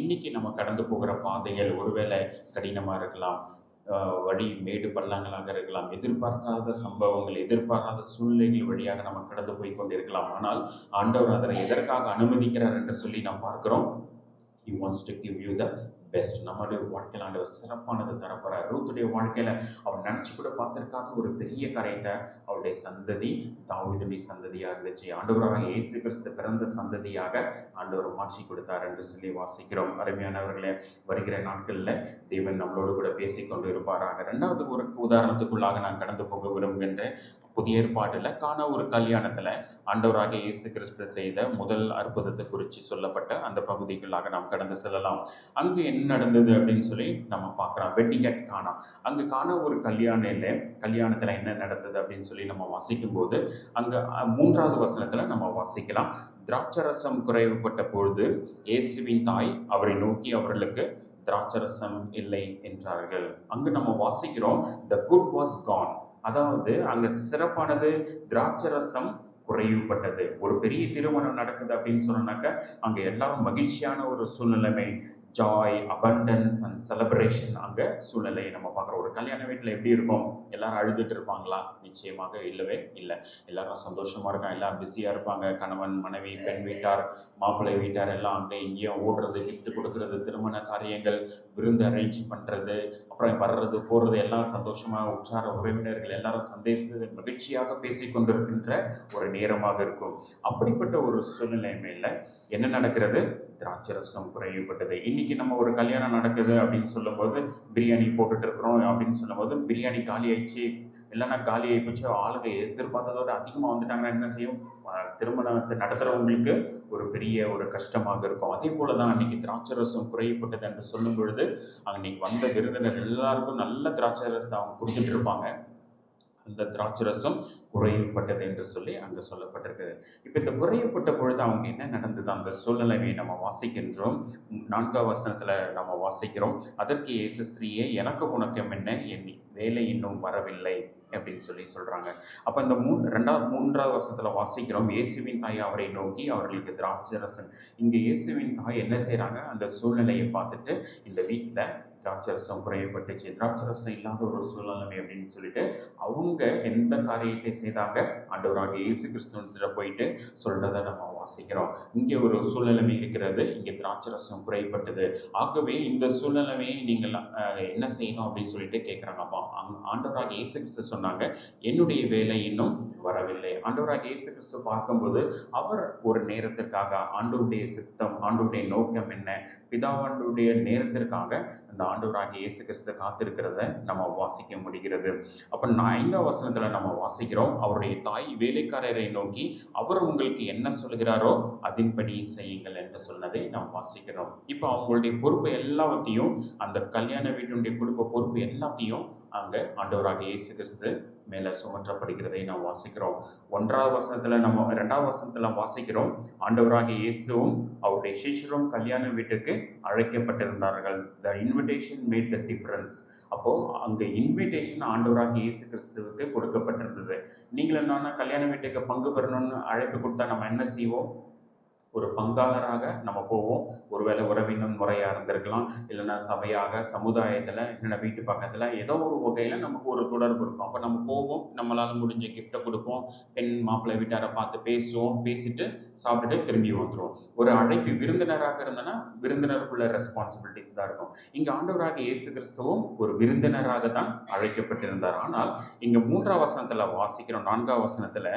இன்னைக்கு நம்ம கடந்து போகிற பாதைகள் ஒருவேளை கடினமாக இருக்கலாம், வழி மேடு பள்ளங்களாக இருக்கலாம், எதிர்பார்க்காத சம்பவங்கள், எதிர்பாராத சூழ்நிலைகள் வழியாக நம்ம கடந்து போய் கொண்டிருக்கலாம். ஆனால் ஆண்டவர் அதனை எதற்காக அனுமதிக்கிறார் என்று சொல்லி நாம் பார்க்கிறோம். He wants to give you the best. நம்மளுடைய வாழ்க்கையில் ஆண்டவர் சிறப்பானது தரப்போறார். ரூத்துடைய வாழ்க்கையில் அவன் நினச்சி கூட பார்த்துருக்காத ஒரு பெரிய காரியத்தை அவருடைய சந்ததி தாவீதுடைய சந்ததியாக இருந்துச்சு. ஆண்டவராக இயேசு கிறிஸ்து பிறந்த சந்ததியாக ஆண்டவர் மாற்றி கொடுத்தார் என்று சொல்லி வாசிக்கிறோம். அருமையானவர்களே, வருகிற நாட்களில் தேவன் நம்மளோடு கூட பேசிக்கொண்டு இருப்பாராக. 2வது ஒரு உதாரணத்துக்குள்ளாக நான் கடந்து போக விரும்புகின்றேன். புதிய ஏற்பாட்டில் காண ஒரு கல்யாணத்தில் ஆண்டவராக இயேசு கிறிஸ்து செய்த முதல் அற்புதத்தை குறித்து சொல்லப்பட்ட அந்த பகுதிக்குள்ளாக நாம் கடந்து செல்லலாம். அங்கு என்ன நடந்தது அப்படின்னு சொல்லி நம்ம பார்க்கலாம். வெட்டிங் அட் கானா. அங்கு காண ஒரு கல்யாணத்தில் என்ன நடந்தது அப்படின்னு சொல்லி நம்ம வாசிக்கும் போது அங்கே 3வது வசனத்தில் நம்ம வாசிக்கலாம். திராட்சரசம் குறைவுபட்ட பொழுது இயேசுவின் தாய் அவரை நோக்கி அவர்களுக்கு திராட்சரசம் இல்லை என்றார்கள். அங்கு நம்ம வாசிக்கிறோம் the good was gone. அதாவது அங்கே சிறப்பானது திராட்சரசம் குறைவுபட்டது. ஒரு பெரிய திருமணம் நடக்குது அப்படின்னு சொன்னாக்க அங்கே எல்லாரும் மகிழ்ச்சியான ஒரு சூழ்நிலைமை, ஜாய், அபண்டன்ஸ் அண்ட் செலிப்ரேஷன் அங்கே சூழ்நிலையை நம்ம பார்க்குறோம். ஒரு கல்யாண வீட்டில் எப்படி இருக்கும், எல்லாரும் அழுதுட்டு இருப்பாங்களா? நிச்சயமாக இல்லவே இல்லை. எல்லாரும் சந்தோஷமாக இருக்காங்க, எல்லாரும் பிஸியாக இருப்பாங்க. கணவன், மனைவி, பெண் வீட்டார், மாப்பிள்ளை வீட்டார் எல்லாம் அங்கே இங்கேயும் ஓடுறது, கிஃப்ட் கொடுக்கறது, திருமண காரியங்கள், விருந்து அரேஞ்ச் பண்ணுறது, அப்புறம் வர்றது போகிறது, எல்லாம் சந்தோஷமாக உற்சார உறவினர்கள் எல்லாரும் சந்தித்து மகிழ்ச்சியாக பேசி கொண்டிருக்கின்ற ஒரு நேரமாக இருக்கும். அப்படிப்பட்ட ஒரு சூழ்நிலை மேல என்ன நடக்கிறது, திராட்சரசம் குறைவுபட்டது. இன்னைக்கு நம்ம ஒரு கல்யாணம் நடக்குது அப்படின்னு சொல்லும்போது பிரியாணி போட்டுட்டு இருக்கிறோம் அப்படின்னு சொல்லும்போது பிரியாணி காலி ஆயிடுச்சு, இல்லைன்னா காலி ஆகி போச்சு, ஆளுங்க எதிர்பார்த்ததோட அதிகமாக வந்துட்டாங்கன்னா என்ன செய்யும், திருமணத்தை நடத்துகிறவங்களுக்கு ஒரு பெரிய ஒரு கஷ்டமாக இருக்கும். அதே போல தான் அன்னைக்கு திராட்சரசம் குறைவுபட்டது என்று சொல்லும் பொழுது அன்னைக்கு வந்த விருந்தினர் எல்லாருக்கும் நல்ல திராட்சரசத்தை அவங்க கொடுத்துட்டு இருப்பாங்க. அந்த திராட்சரசம் குறைவுபட்டது என்று சொல்லி அங்கே சொல்லப்பட்டிருக்குது. இப்போ இந்த குறைவுபட்ட பொழுது அவங்க என்ன நடந்தது அந்த சூழ்நிலையை நம்ம வாசிக்கின்றோம். 4வது வசனத்தில் நம்ம வாசிக்கிறோம். அதற்கு இயேசு ஸ்ரீயே, எனக்கு உனக்கும் என்ன, என் வேலை இன்னும் வரவில்லை அப்படின்னு சொல்லி சொல்கிறாங்க. அப்போ இந்த 3வது வசனத்தில் வாசிக்கிறோம். இயேசுவின் தாய் அவரை நோக்கி அவர்களுக்கு திராட்சரசம். இங்கே இயேசுவின் தாய் என்ன செய்கிறாங்க, அந்த சூழ்நிலையை பார்த்துட்டு இந்த வீட்டில் திராட்சரசம் குறையப்பட்டுச்சு, திராட்சரசம் இல்லாத ஒரு சூழ்நிலை அப்படின்னு சொல்லிட்டு அவங்க எந்த காரியத்தை செய்தாங்க, ஆண்டவராக இயேசு கிறிஸ்துவிட போயிட்டு சொல்றதை நம்ம வாசிக்கிறோம். இங்கே ஒரு சூழ்நிலைமை இருக்கிறது, இங்கே திராட்சரசம் குறைப்பட்டது. ஆகவே இந்த சூழ்நிலைமையை நீங்கள் என்ன செய்யணும் அப்படின்னு சொல்லிட்டு கேட்குறாங்க. அப்பா ஆண்டவராக இயேசு கிறிஸ்து சொன்னாங்க, என்னுடைய வேலை இன்னும் வரவில்லை. ஆண்டவராக இயேசு கிறிஸ்து பார்க்கும்போது அவர் ஒரு நேரத்திற்காக ஆண்டவருடைய சித்தம், ஆண்டவருடைய நோக்கம் என்ன, பிதாவாண்டுடைய நேரத்திற்காக அந்த ஆண்டவராகிய இயேசு கிறிஸ்து காத்திருக்கிறத நம்ம வாசிக்க முடிகிறது. அப்போ 5வது வசனத்தில் நம்ம வாசிக்கிறோம், அவருடைய தாய் வேலைக்காரரை நோக்கி அவர் உங்களுக்கு என்ன சொல்கிறாரோ அதன்படி செய்யுங்கள் என்று சொன்னதை நாம் வாசிக்கிறோம். இப்போ அவங்களுடைய பொறுப்பு எல்லாத்தையும், அந்த கல்யாண வீட்டினுடைய குடும்ப பொறுப்பு எல்லாத்தையும் அங்கே ஆண்டவராகிய இயேசு கிறிஸ்து மேலே சுமற்றப்படுகிறதை நாம் வாசிக்கிறோம். 1வது வசனத்தில் நம்ம 2வது வசனத்தில் வாசிக்கிறோம், ஆண்டவராகிய இயேசுவும் அவருடைய சிஷ்யரும் கல்யாண வீட்டுக்கு அழைக்கப்பட்டிருந்தார்கள். The invitation made the difference. அப்போது அங்கே இன்விடேஷன் ஆண்டவராகிய இயேசு கிறிஸ்துவுக்கு கொடுக்கப்பட்டிருந்தது. நீங்கள் என்னன்னா கல்யாண வீட்டுக்கு பங்கு பெறணும்னு அழைப்பு கொடுத்தா நம்ம என்ன செய்வோம், ஒரு பங்காளராக நம்ம போவோம். ஒருவேளை உறவினர் முறையாக இருந்திருக்கலாம், இல்லைன்னா சபையாக, சமுதாயத்தில், இல்லைன்னா வீட்டு பக்கத்தில் ஏதோ ஒரு வகையில் நமக்கு ஒரு தொடர்பு இருக்கும். அப்போ நம்ம போவோம், நம்மளால் முடிஞ்ச கிஃப்ட்டை கொடுப்போம், பெண் மாப்பிள்ளை வீட்டாரை பார்த்து பேசுவோம், பேசிட்டு சாப்பிட்டுட்டு திரும்பி வந்துடுவோம். ஒரு அழைப்பு விருந்தினராக இருந்தனா விருந்தினருக்குள்ள ரெஸ்பான்சிபிலிட்டிஸ் தான் இருக்கும். இங்கே ஆண்டவராக இயேசு கிறிஸ்துவும் ஒரு விருந்தினராக தான் அழைக்கப்பட்டிருந்தார். ஆனால் இங்கே 3ஆம் வசனத்தில் வாசிக்கிறோம், 4ஆம் வசனத்தில்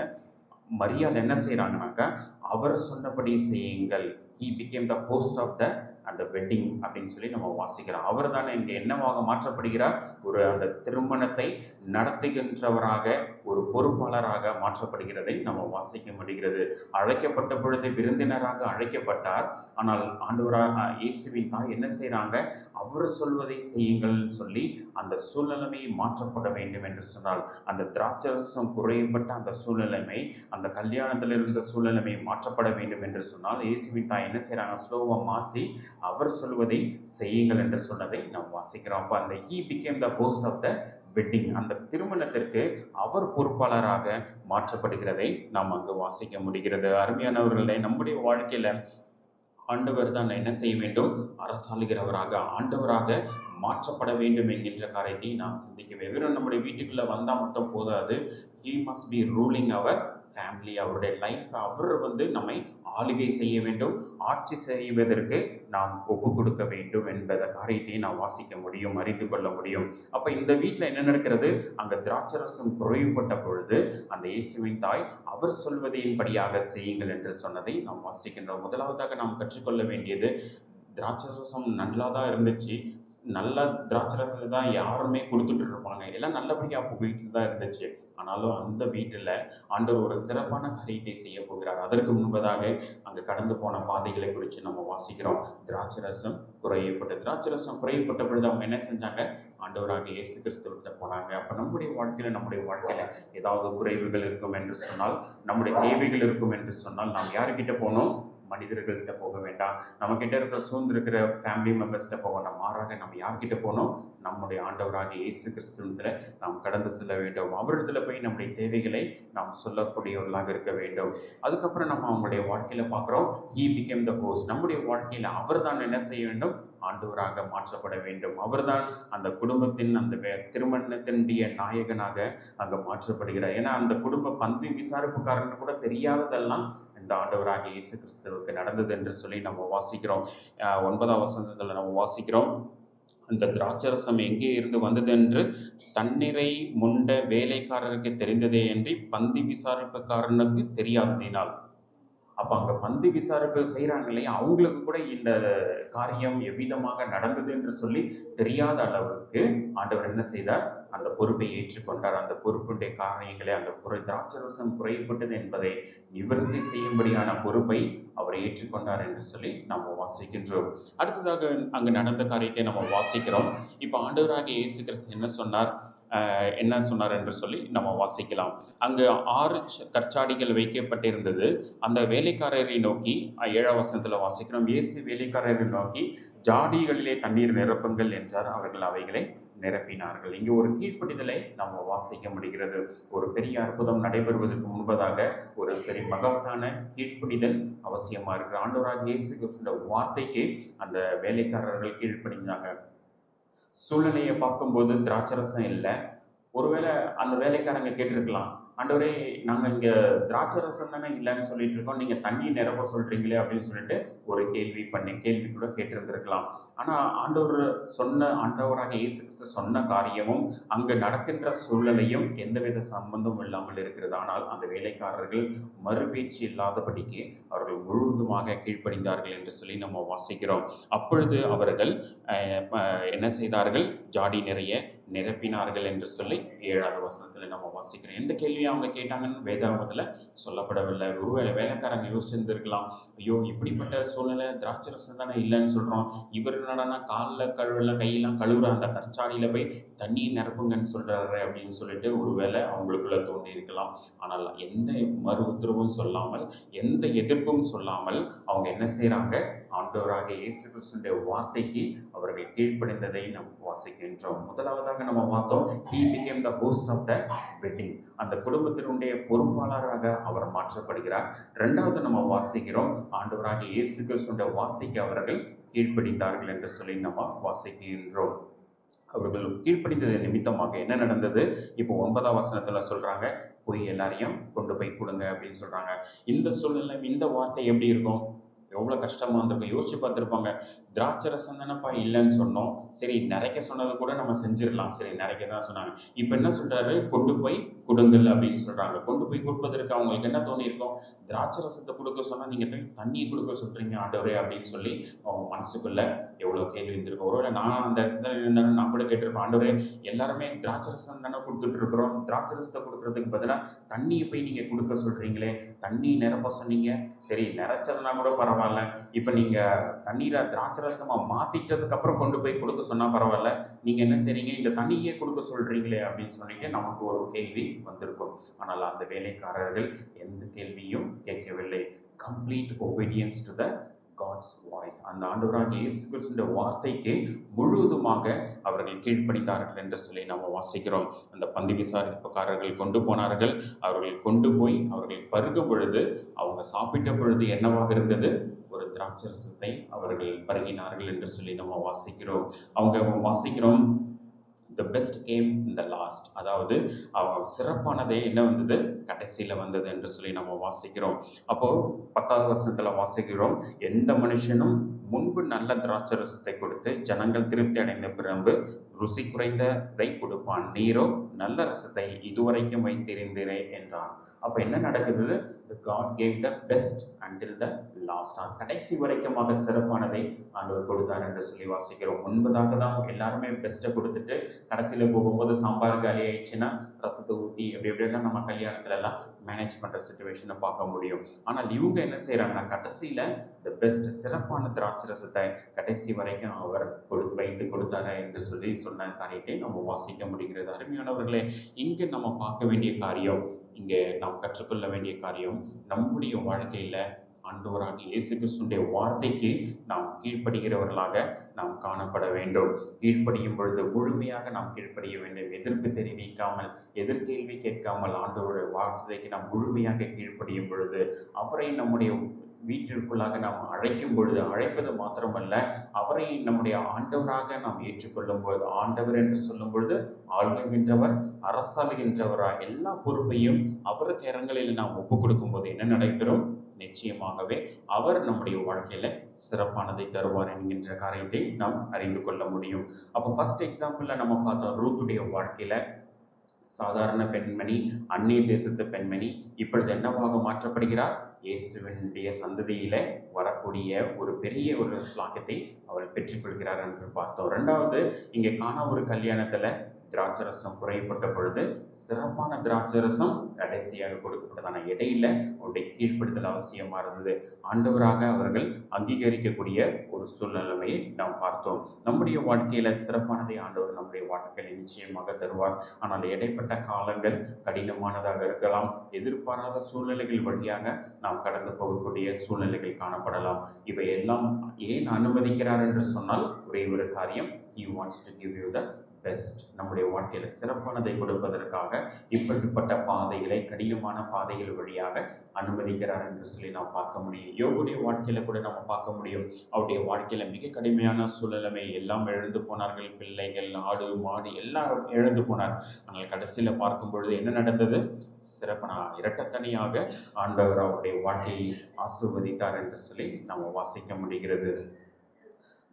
மரியாள் என்ன செய்கிறாங்கனாக்கா, அவர் சொன்னபடி செய்யுங்கள். he became the host of the அந்த வெட்டிங் அப்படின்னு சொல்லி நம்ம வாசிக்கிறோம். அவர் தானே இங்கே என்னவாக மாற்றப்படுகிறார்? ஒரு அந்த திருமணத்தை நடத்துகின்றவராக, ஒரு பொறுப்பாளராக மாற்றப்படுகிறதை நம்ம வாசிக்க முடிகிறது. அழைக்கப்பட்ட பொழுது விருந்தினராக அழைக்கப்பட்டார். ஆனால் ஆண்டவராக இயேசுவின் தாய் என்ன செய்கிறாங்க? அவர் சொல்வதை செய்யுங்கள்னு சொல்லி அந்த சூழ்நிலைமை மாற்றப்பட வேண்டும் என்று சொன்னால், அந்த திராட்சரசம் குறையப்பட்ட அந்த சூழ்நிலைமை, அந்த கல்யாணத்தில் இருந்த சூழ்நிலைமை மாற்றப்பட வேண்டும் என்று சொன்னால், இயேசுவின் தாய் என்ன செய்கிறாங்க? ஸ்லோவை மாற்றி அவர் சொல்வதை செய்யுங்கள் என்று சொன்னதை நாம் வாசிக்கிறோம். அப்போ அந்த he became the host of the wedding, அந்த திருமணத்திற்கு அவர் பொறுப்பாளராக மாற்றப்படுகிறதை நாம் அங்கு வாசிக்க முடிகிறது. அருமையானவர்களே, நம்முடைய வாழ்க்கையில் ஆண்டவர் தான் என்ன செய்ய வேண்டும்? அரசாளுகிறவராக, ஆண்டவராக மாற்றப்பட வேண்டும் என்கின்ற காரியத்தை நாம் சிந்திக்கவே. வெறும் நம்முடைய வீட்டுக்குள்ளே வந்தால் மட்டும் போதாது. he must be ruling our family. அவருடைய லைஃப் அவர் நம்மை ஆளுகை செய்ய வேண்டும், ஆட்சி செய்வதற்கு நாம் ஒப்பு கொடுக்க வேண்டும் என்பத காரியத்தை நாம் வாசிக்க முடியும், அறிந்து கொள்ள முடியும். அப்போ இந்த வீட்டில் என்ன நடக்கிறது? அங்கே திராட்சரசம் குறைவுபட்ட பொழுது அந்த இயேசுவின் தாய் அவர் சொல்வதையின்படியாக செய்யுங்கள் என்று சொன்னதை நாம் வாசிக்கின்றோம். முதலாவதாக நாம் கற்றுக்கொள்ள வேண்டியது, திராட்சரசம் நல்லா தான் இருந்துச்சு, நல்ல திராட்சரசத்தை தான் யாருமே கொடுத்துட்டு இருப்பாங்க, எல்லாம் நல்லபடியாக போயிட்டு தான் இருந்துச்சு. ஆனாலும் அந்த வீட்டில் ஆண்டவர் ஒரு சிறப்பான காரியத்தை செய்ய போகிறார். அதற்கு முன்பதாக அங்கே கடந்து போன பாதைகளை குறித்து நம்ம வாசிக்கிறோம். திராட்சரசம் திராட்சரசம் குறையப்பட்ட பொழுது அவங்க என்ன செஞ்சாங்க? ஆண்டவராக இயேசு கிறிஸ்துவிட்ட போனாங்க. அப்போ நம்முடைய வாழ்க்கையில் ஏதாவது குறைவுகள் இருக்கும் என்று சொன்னால், நம்முடைய தேவைகள் இருக்கும் என்று சொன்னால், நாம் யாருக்கிட்ட போகணும்? மனிதர்கள்கிட்ட போக வேண்டாம், நம்மக்கிட்ட இருக்கிற சூழ்ந்திருக்கிற ஃபேமிலி மெம்பர்ஸ்கிட்ட போக வேண்டாம். மாறாக நம்ம யார்கிட்ட போகணும்? நம்முடைய ஆண்டவராக இயேசு கிறிஸ்துவிடத்தில் நாம் கடந்து செல்ல வேண்டும். அவரிடத்துல போய் நம்முடைய தேவைகளை நாம் சொல்லக்கூடியவர்களாக இருக்க வேண்டும். அதுக்கப்புறம் நம்ம அவங்களுடைய வாழ்க்கையில் பார்க்குறோம், he became the host. நம்முடைய வாழ்க்கையில் அவர் தான் என்ன செய்ய வேண்டும்? ஆண்டவராக மாற்றப்பட வேண்டும். அவர்தான் அந்த குடும்பத்தின் அந்த திருமணத்தினுடைய நாயகனாக அங்கே மாற்றப்படுகிறார். ஏன்னா அந்த குடும்ப பந்து விசாரிப்புக்காரன்னு கூட தெரியாததெல்லாம் இந்த ஆண்டவராக இயேசு கிறிஸ்துவுக்கு நடந்தது என்று சொல்லி நம்ம வாசிக்கிறோம். 9ஆம் வசனத்தில் நம்ம வாசிக்கிறோம், அந்த திராட்சரசம் எங்கே இருந்து வந்தது என்று தண்ணீரை முண்ட வேலைக்காரருக்கு தெரிந்ததே என்று பந்தி விசாரிப்புக்காரனுக்கு தெரியாததினால். அப்போ அங்கே பந்தி விசாரிப்பு செய்கிறாங்க இல்லையா, அவங்களுக்கு கூட இந்த காரியம் எவ்விதமாக நடந்தது என்று சொல்லி தெரியாத அளவுக்கு ஆண்டவர் என்ன செய்தார்? அந்த பொறுப்பை ஏற்றுக்கொண்டார். அந்த பொறுப்புடைய காரியங்களை, அந்த திராட்சரசம் குறைப்பட்டது என்பதை நிவர்த்தி செய்யும்படியான பொறுப்பை அவர் ஏற்றுக்கொண்டார் என்று சொல்லி நம்ம வாசிக்கின்றோம். அடுத்ததாக அங்கு நடந்த காரியத்தை நம்ம வாசிக்கிறோம். இப்போ ஆண்டவராக இயேசு கிறிஸ்து என்ன சொன்னார் என்று சொல்லி நம்ம வாசிக்கலாம். அங்கு 6 கற்சாடிகள் வைக்கப்பட்டிருந்தது. அந்த வேலைக்காரரை நோக்கி 7ஆம் வசனத்தில் வாசிக்கிறோம், இயேசு வேலைக்காரரை நோக்கி ஜாடிகளிலே தண்ணீர் நிரப்புங்கள் என்றார். அவர்கள் அவைகளை நிரப்பினார்கள். இங்கே ஒரு கீழ்ப்படிதலை நம்ம வாசிக்க முடிகிறது. ஒரு பெரிய அற்புதம் நடைபெறுவதற்கு முன்பதாக ஒரு பெரிய மகத்தான கீழ்ப்படிதல் அவசியமாக இருக்கிற ஆண்டவராக இயேசு கிறிஸ்துவின் வார்த்தைக்கு அந்த வேலைக்காரர்கள் கீழ்ப்படிஞ்சாங்க. சூழ்நிலையை பார்க்கும்போது திராட்சரசம் இல்லை. ஒருவேளை அந்த வேலைக்காரங்க கேட்டிருக்கலாம், ஆண்டவரே நாங்கள் இங்கே திராட்சரசம் தானே இல்லைன்னு சொல்லிட்டு இருக்கோம், நீங்கள் தண்ணி நிரப்ப சொல்கிறீங்களே அப்படின்னு சொல்லிட்டு ஒரு கேள்வி கூட கேட்டிருந்திருக்கலாம். ஆனால் ஆண்டவராக இயேசு கிறிஸ்து சொன்ன காரியமும் அங்கு நடக்கின்ற சூழ்நிலையும் எந்தவித சம்பந்தமும் இல்லாமல் இருக்கிறது. ஆனால் அந்த வேலைக்காரர்கள் மறுபேச்சு இல்லாதபடிக்கு அவர்கள் முழுவதுமாக கீழ்ப்படிந்தார்கள் என்று சொல்லி நம்ம வாசிக்கிறோம். அப்பொழுது அவர்கள் என்ன செய்தார்கள்? ஜாடி நிறைய நிரப்பினார்கள் என்று சொல்லி 7ஆவது வசனத்தில் நம்ம வாசிக்கிறோம். எந்த கேள்வியும் அவங்க கேட்டாங்கன்னு வேதாகமத்தில் சொல்லப்படவில்லை. ஒருவேளை வேலைக்காரங்க யோசிச்சிருந்திருக்கலாம், ஐயோ இப்படிப்பட்ட சூழ்நிலை திராட்சரசம் தானே இல்லைன்னு சொல்கிறோம், இவர் என்னடானா காலில் கழுவலாம் கையெல்லாம் கழுவுற அந்த கற்சாடியில் போய் தண்ணீர் நிரப்புங்கன்னு சொல்கிறாரு அப்படின்னு சொல்லிட்டு ஒருவேளை அவங்களுக்குள்ள தோன்றி இருக்கலாம். ஆனால் எந்த மறு உத்தரவும் சொல்லாமல், எந்த எதிர்ப்பும் சொல்லாமல் அவங்க என்ன செய்கிறாங்க? ஆண்டவராகிய இயேசு கிறிஸ்துவினுடைய வார்த்தைக்கு அவர்கள் கீழ்ப்படிந்ததை நாம் வாசிக்கின்றோம். முதலாவதாக நம்ம பார்த்தோம், he became the host of the wedding. அந்த குடும்பத்தினுடைய பொறுப்பாளராக அவர் மாற்றப்படுகிறார். இரண்டாவது நம்ம வாசிக்கிறோம், ஆண்டவராகிய இயேசு கிறிஸ்துவினுடைய வார்த்தைக்கு அவர்கள் கீழ்ப்படிந்தார்கள் என்று சொல்லி நம்ம வாசிக்கின்றோம். அவர்கள் கீழ்ப்படிந்தது நிமித்தமாக என்ன நடந்தது? இப்போ 9ஆம் வசனத்துல சொல்றாங்க, போய் எல்லாரையும் கொண்டு போய் கொடுங்க அப்படின்னு சொல்றாங்க. இந்த சூழ்நிலை, இந்த வார்த்தை எப்படி இருக்கும்? எவ்வளோ கஷ்டமாக இருந்திருக்கும். யோசிச்சு பார்த்துருப்பாங்க. திராட்சை ரசம் தானேப்பா இல்லைன்னு சொன்னோம், சரி நிறைக்க சொன்னது கூட நம்ம செஞ்சிடலாம், சரி நிறைக்க தான் சொன்னாங்க. இப்போ என்ன சொல்கிறாரு? கொண்டு போய் கொடுங்கள் அப்படின்னு சொல்கிறாங்க. கொண்டு போய் கொடுப்பதற்கு அவங்களுக்கு என்ன தோணியிருக்கும்? திராட்சை ரசத்தை கொடுக்க சொன்னால் நீங்கள் தண்ணியை கொடுக்க சொல்கிறீங்க ஆண்டவரே அப்படின்னு சொல்லி அவங்க மனசுக்குள்ளே எவ்வளோ கேள்வி இருந்திருக்கும். ஒருவேளை நான் அந்த இடத்துல இருந்தாலும் நான் கூட கேட்டிருப்பேன், ஆண்டவரே எல்லாருமே திராட்சை ரசம் தானே கொடுத்துட்ருக்குறோம், திராட்சை ரசத்தை கொடுக்குறதுக்கு பதிலாக தண்ணியை போய் நீங்கள் கொடுக்க சொல்கிறீங்களே, தண்ணி நிரப்ப சொன்னீங்க, சரி நிறச்சதுனா கூட பரவாயில்ல, இப்போ நீங்கள் தண்ணீரை திராட்சை ரசமாக மாற்றிட்டதுக்கு அப்புறம் கொண்டு போய் கொடுக்க சொன்னால் பரவாயில்ல, நீங்கள் என்ன செய்றீங்க, இந்த தண்ணியே கொடுக்க சொல்கிறீங்களே அப்படின்னு சொல்லிட்டு நமக்கு ஒரு கேள்வி வந்திருக்கும். ஆனால் அந்த வேலைக்காரர்கள் எந்த கேள்வியும் கேட்கவில்லை. Complete obedience to the God's voice. அந்த ஆண்டவராகிய இயேசு கிறிஸ்துவின் வார்த்தைக்கு முழுவதுமாக அவர்கள் கீழ்ப்படித்தார்கள் என்று சொல்லி நம்ம வாசிக்கிறோம். அந்த பந்தி விசாரிப்புக்காரர்கள் கொண்டு போனார்கள். அவர்கள் கொண்டு போய் அவர்கள் பருகும் பொழுது, அவங்க சாப்பிட்ட பொழுது என்னவாக இருந்தது? ஒரு திராட்சை ரசத்தை அவர்கள் பருகினார்கள் என்று சொல்லி நம்ம வாசிக்கிறோம். வாசிக்கிறோம் the best came in the last. அதாவது அவங்க சிறப்பானதே என்ன வந்தது? கடைசியில் வந்தது என்று சொல்லி நம்ம வாசிக்கிறோம். அப்போது 10ஆவது வசனத்தில் வாசிக்கிறோம், எந்த மனுஷனும் முன்பு நல்ல திராட்சை ரசத்தை கொடுத்து ஜனங்கள் திருப்தி அடைந்த பிறகு ருசி குறைந்ததை கொடுப்பான், நீரோ நல்ல ரசத்தை இதுவரைக்கும் வைத்திருந்தீரே என்றான். அப்போ என்ன நடக்குது? The God gave the best until the last. கடைசி வரைக்குமாக சிறப்பானதை ஆண்டவர் கொடுத்தார் என்று சொல்லி வாசிக்கிறோம். முன்பதாக தான் எல்லாருமே பெஸ்ட்டை கொடுத்துட்டு கடைசியில் போகும்போது சாம்பார் காலி ஆயிடுச்சுன்னா ரசத்தை ஊற்றி அப்படி எப்படின்னா நம்ம கல்யாணத்துல எல்லாம் மேனேஜ் பண்ணுற சுச்சுவேஷனை பார்க்க முடியும். ஆனால் இவங்க என்ன செய்கிறாங்கன்னா, கடைசியில் த பெஸ்ட் சிறப்பான திராட்சை ரசத்தை கடைசி வரைக்கும் அவர் வைத்து கொடுத்தாரு என்று சொல்லி சொன்ன காரியத்தை நம்ம வாசிக்க முடிகிறது. அருமையானவர்களே, இங்கே நம்ம பார்க்க வேண்டிய காரியம், இங்கே நாம் கற்றுக்கொள்ள வேண்டிய காரியம், நம்முடைய வாழ்க்கையில் ஆண்டவராகிய இயேசு கிறிஸ்துவினுடைய வார்த்தைக்கு நாம் கீழ்ப்படுகிறவர்களாக நாம் காணப்பட வேண்டும். கீழ்ப்படியும் பொழுது முழுமையாக நாம் கீழ்ப்படிய வேண்டும். எதிர்ப்பு தெரிவிக்காமல், எதிர்கேள்வி கேட்காமல் ஆண்டவருடைய வார்த்தைக்கு நாம் முழுமையாக கீழ்ப்படியும் பொழுது, அவரை நம்முடைய வீட்டிற்குள்ளாக நாம் அழைக்கும் பொழுது, அழைப்பது மாத்திரமல்ல, அவரை நம்முடைய ஆண்டவராக நாம் ஏற்றுக்கொள்ளும் பொழுது, ஆண்டவர் என்று சொல்லும் பொழுது ஆளுகின்றவர், அரசாளுகின்றவராக எல்லா பொறுப்பையும் அவருக்கு கரங்களில் நாம் ஒப்பு கொடுக்கும் போது என்ன நடைபெறும்? நிச்சயமாகவே அவர் நம்முடைய வாழ்க்கையில சிறப்பானதை தருவார் என்கின்ற காரியத்தை நாம் அறிந்து கொள்ள முடியும். அப்போ ஃபர்ஸ்ட் எக்ஸாம்பிள்ல நம்ம பார்த்தோம், ரூத்துடைய வாழ்க்கையில சாதாரண பெண்மணி, அந்நிய தேசத்து பெண்மணி இப்பொழுது என்னவாக மாற்றப்படுகிறார்? இயேசுவினுடைய சந்ததியில வரக்கூடிய ஒரு பெரிய ஒரு ஸ்லாக்கியத்தை அவள் பெற்றுக்கொள்கிறார் என்று பார்த்தோம். ரெண்டாவது, இங்கே காணா ஒரு கல்யாணத்துல திராட்சரசம் குறைப்பட்ட பொழுது சிறப்பான திராட்சரசம் கடைசியாக கொடுக்கப்பட்டதான இடையில அவருடைய கீழ்ப்படுதல் அவசியமா இருந்தது. ஆண்டவராக அவர்கள் அங்கீகரிக்கக்கூடிய ஒரு சூழ்நிலைமையை நாம் பார்த்தோம். நம்முடைய வாழ்க்கையில சிறப்பானதை ஆண்டவர் நம்முடைய வாழ்க்கையில் நிச்சயமாக தருவார். ஆனால் இடைப்பட்ட காலங்கள் கடினமானதாக இருக்கலாம். எதிர்பாராத சூழ்நிலைகள் வழியாக நாம் கடந்து போகக்கூடிய சூழ்நிலைகள் காணப்படலாம். இவை எல்லாம் ஏன் அனுமதிக்கிறார் என்று சொன்னால், ஒரே ஒரு காரியம், He wants to give you the best. நம்முடைய வாழ்க்கையில் சிறப்பானதை கொடுப்பதற்காக இப்படிப்பட்ட பாதைகளை, கடினமான பாதைகள் வழியாக அனுமதிக்கிறார் என்று சொல்லி நாம் பார்க்க முடியும். யோகுடைய வாழ்க்கையில கூட நம்ம பார்க்க முடியும். அவருடைய வாழ்க்கையில மிக கடுமையான சூழ்நிலைமை, எல்லாம் இழந்து போனார்கள். பிள்ளைகள், ஆடு, மாடு எல்லாம் இழந்து போனார். ஆனால் கடைசியில் பார்க்கும் பொழுது என்ன நடந்தது? சிறப்பான இரட்டத்தனியாக ஆண்டவர் அவருடைய வாழ்க்கையை ஆசீர்வதித்தார் என்று சொல்லி நம்ம வாசிக்க முடிகிறது.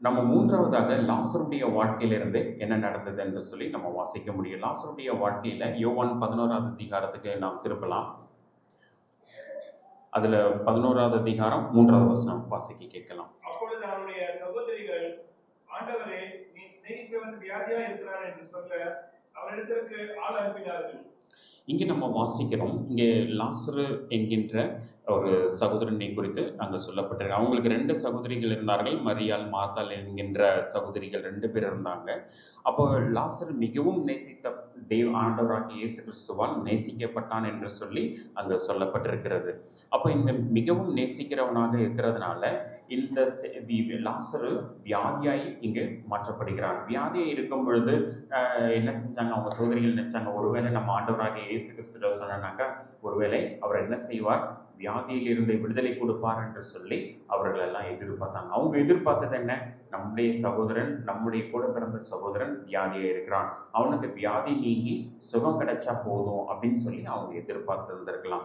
நம்ம மூன்றாவதாக லாசருடைய வாழ்க்கையிலிருந்து என்ன நடந்தது என்று சொல்லி நம்ம வாசிக்க முடியும். லாசருடைய வாழ்க்கையில யோவான் 11ஆவது அதிகாரத்துக்கு நாம் திருப்பலாம். அதுல 11ஆவது அதிகாரம் 3வது வசனம் வாசிக்க கேட்கலாம். அப்பொழுது அவருடைய சகோதரிகள், ஆண்டவரே, நீ சிநேகிக்கிறவன் வியாதியா இருக்கிறான் என்று சொல்ல அவரிடத்திற்கு ஆள் அனுப்பினார்கள். இங்கே நம்ம வாசிக்கிறோம், இங்கே லாசரு என்கின்ற ஒரு சகோதரனை குறித்து அங்கே சொல்லப்பட்டிருக்கு. அவங்களுக்கு 2 சகோதரிகள் இருந்தார்கள், மரியாள், மார்த்தாள் என்கின்ற சகோதரிகள் 2 பேர் இருந்தாங்க. அப்போ லாசர் மிகவும் நேசித்த ஆண்டவராகிய இயேசு கிறிஸ்துவால் நேசிக்கப்பட்டான் என்று சொல்லி அங்கே சொல்லப்பட்டிருக்கிறது. அப்போ இந்த மிகவும் நேசிக்கிறவனாக இருக்கிறதுனால இந்த லாசரு வியாதியாய் இங்கு மாற்றப்படுகிறான். வியாதியாக இருக்கும் பொழுது என்ன செஞ்சாங்க, அவங்க சகோதரிகள் நினைச்சாங்க, ஒருவேளை நம்ம ஆண்டவராகிய இயேசு கிறிஸ்துவ சொன்னாக்கா ஒருவேளை அவர் என்ன செய்வார், வியாதியில் இருந்து விடுதலை கொடுப்பார் என்று சொல்லி அவர்கள் எல்லாம் எதிர்பார்த்தாங்க. அவங்க எதிர்பார்த்தது என்ன, நம்முடைய சகோதரன், நம்முடைய கூட பிறந்த சகோதரன் வியாதியாக இருக்கிறான், அவனுக்கு வியாதி நீங்கி சுகம் கிடைச்சா போதும் அப்படின்னு சொல்லி அவங்க எதிர்பார்த்து இருந்திருக்கலாம்.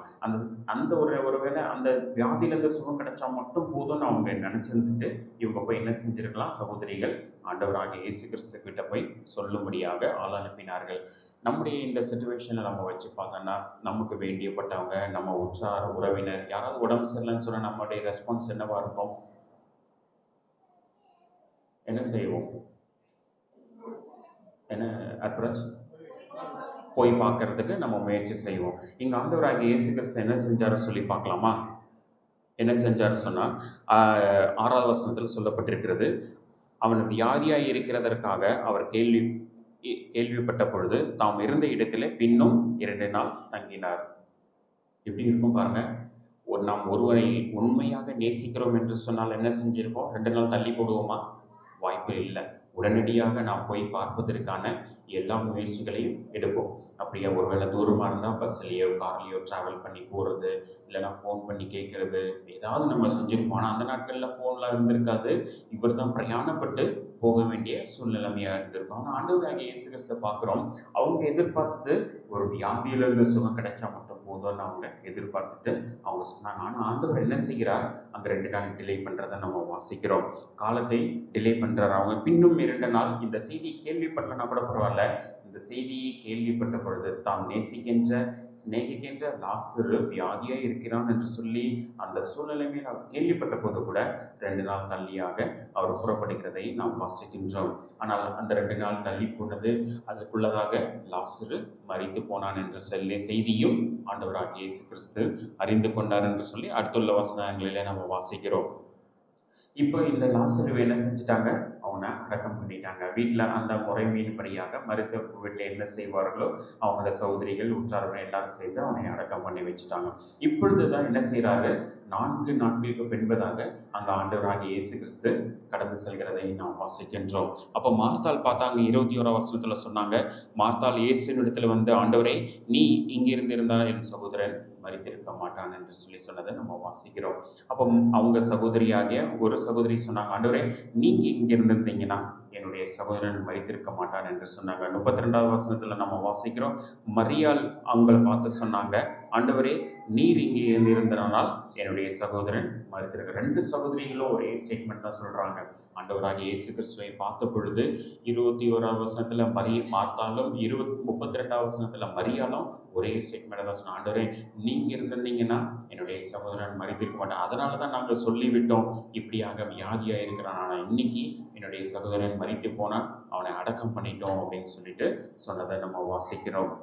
அந்த ஒருவேளை அந்த வியாதியிலிருந்து சுகம் கிடைச்சா மட்டும் போதும்னு அவங்க நினைச்சிருந்துட்டு இவங்க போய் என்ன செஞ்சிருக்கலாம், சகோதரிகள் ஆண்டவராகிய இயேசு கிறிஸ்து கிட்ட போய் சொல்லும்படியாக ஆள் அனுப்பினார்கள். நம்முடைய இந்த சுச்சுவேஷனில் நம்ம வச்சு பார்த்தோன்னா, நமக்கு வேண்டியப்பட்டவங்க, நம்ம உற்றார் உறவினர் யாராவது உடம்பு சரியில்லைன்னு சொன்னால் நம்மளுடைய ரெஸ்பான்ஸ் என்னவா இருக்கும், என்ன செய்வோம், என்ன அட்ரஸ் போய் பார்க்கறதுக்கு நம்ம முயற்சி செய்வோம். இங்கே ஆண்டவராகிய இயேசு கிறிஸ்து என்ன செஞ்சாரு சொல்லி பார்க்கலாமா? என்ன செஞ்சாரு சொன்னால் 6வது வசனத்தில் சொல்லப்பட்டிருக்கிறது, அவன் வியாதியாய் இருக்கிறதற்காக அவர் கேள்விப்பட்ட பொழுது தாம் இருந்த இடத்திலே பின்னும் 2 நாள் தங்கினார். எப்படி இருக்கும் பாருங்க, நாம் ஒருவரை உண்மையாக நேசிக்கிறோம் என்று சொன்னால் என்ன செஞ்சிருக்கோம், 2 நாள் தள்ளி போடுவோமா? வாய்ப்பு இல்லை. உடனடியாக நாம் போய் பார்ப்பதற்கான எல்லா முயற்சிகளையும் எடுப்போம். அப்படியே ஒருவேளை தூரமாக இருந்தால் பஸ்லேயோ கார்லேயோ ட்ராவல் பண்ணி போகிறது, இல்லைனா ஃபோன் பண்ணி கேட்குறது, ஏதாவது நம்ம செஞ்சுருப்போம். ஆனால் அந்த நாட்களில் ஃபோன்லாம் இருந்திருக்காது. இவர் தான் பிரயாணப்பட்டு போக வேண்டிய சூழ்நிலைமையாக இருந்திருக்கும். ஆனால் ஆண்டவராகிய இயேசு கிறிஸ்துவை பார்க்குறோம், அவங்க எதிர்பார்த்தது ஒரு வியாதியிலிருந்து சுகம் கிடைச்சா மட்டும் போதும்னு அவங்க எதிர்பார்த்துட்டு அவங்க சொன்னாங்க. ஆனால் ஆண்டவர் என்ன செய்கிறார், அங்கே 2 நாள் டிலே பண்ணுறதை நம்ம வாசிக்கிறோம். காலத்தை டிலே பண்ணுறாரு. அவங்க பின்னும் 2 நாள் இந்த செய்தி கேள்விப்படலன்னா கூட பரவாயில்ல, இந்த செய்தியை கேள்விப்பட்ட பொழுது தாம் நேசிக்கின்ற சிநேகிக்கின்ற லாசரு வியாதியாக இருக்கிறான் என்று சொல்லி அந்த சூழ்நிலையை நாம் கேள்விப்பட்ட போது கூட 2 நாள் தள்ளியாக அவர் புறப்படுகிறதை நாம் வாசிக்கின்றோம். ஆனால் அந்த 2 நாள் தள்ளி போனது, அதுக்குள்ளதாக லாசரு மரித்து போனான் என்று சொல்லி செய்தியும் ஆண்டவராகிய இயேசு கிறிஸ்து அறிந்து கொண்டார் என்று சொல்லி அடுத்துள்ள வசனங்களிலே நம்ம வாசிக்கிறோம். இப்போ இந்த லாசருவை என்ன செஞ்சுட்டாங்க, அவனை அடக்கம் பண்ணிட்டாங்க. வீட்டில் அந்த முறைமையின்படியாக மருத்துவ வீட்டில் என்ன செய்வார்களோ அவங்களோட சகோதரிகள் உற்றார்கள் எல்லாரும் சேர்ந்து அவனை அடக்கம் பண்ணி வச்சுட்டாங்க. இப்பொழுது தான் என்ன செய்கிறாரு, 4 நாட்களுக்கு பின்பதாக அங்கே ஆண்டவராகிய இயேசு கிறிஸ்து கடந்து செல்கிறதை நாம் வாசிக்கின்றோம். அப்போ மார்த்தாள் பார்த்தாங்க, 21ஆம் வசனத்தில் சொன்னாங்க, மார்த்தாள் இயேசுவினிடத்தில் வந்து, ஆண்டவரே நீ இங்கே இருந்திருந்தால் என் சகோதரன் மரித்திருக்க மாட்டான் என்று சொல்லி சொன்னதை நம்ம வாசிக்கிறோம். அப்போ அவங்க சகோதரியாகிய ஒரு சகோதரி சொன்னாங்க, ஆண்டவரே நீங்க இங்க இருந்திருந்தீங்கன்னா என்னுடைய சகோதரன் மரித்திருக்க மாட்டான் என்று சொன்னாங்க. 32வது வசனத்துல நம்ம வாசிக்கிறோம், மரியாள் அவங்களை பார்த்து சொன்னாங்க, ஆண்டவரே நீர் இங்கே இருந்தனால் என்னுடைய சகோதரன் மரித்திருக்க. 2 சகோதரிகளும் ஒரே ஸ்டேட்மெண்ட் தான் சொல்றாங்க. ஆண்டவராகிய இயேசு கிறிஸ்துவை பார்த்த பொழுது 21ஆம் வசனத்துல மார்த்தாலும் 32ஆம் வசனத்துல மரியாளும் ஒரே ஸ்டேட்மெண்ட் தான் சொன்னாங்க, ஆண்டவரே நீங்க இருந்திருந்தீங்கன்னா என்னுடைய சகோதரன் மரித்திருக்க மாட்டேன். அதனால தான் நாங்கள் சொல்லிவிட்டோம் இப்படியாக வியாதியாக இருக்கிறான், ஆனால் இன்னைக்கு என்னுடைய சகோதரன் மரித்து போனான், அவனை அடக்கம் பண்ணிட்டோம் அப்படின்னு சொல்லிட்டு சொன்னதை நம்ம வாசிக்கிறோம்.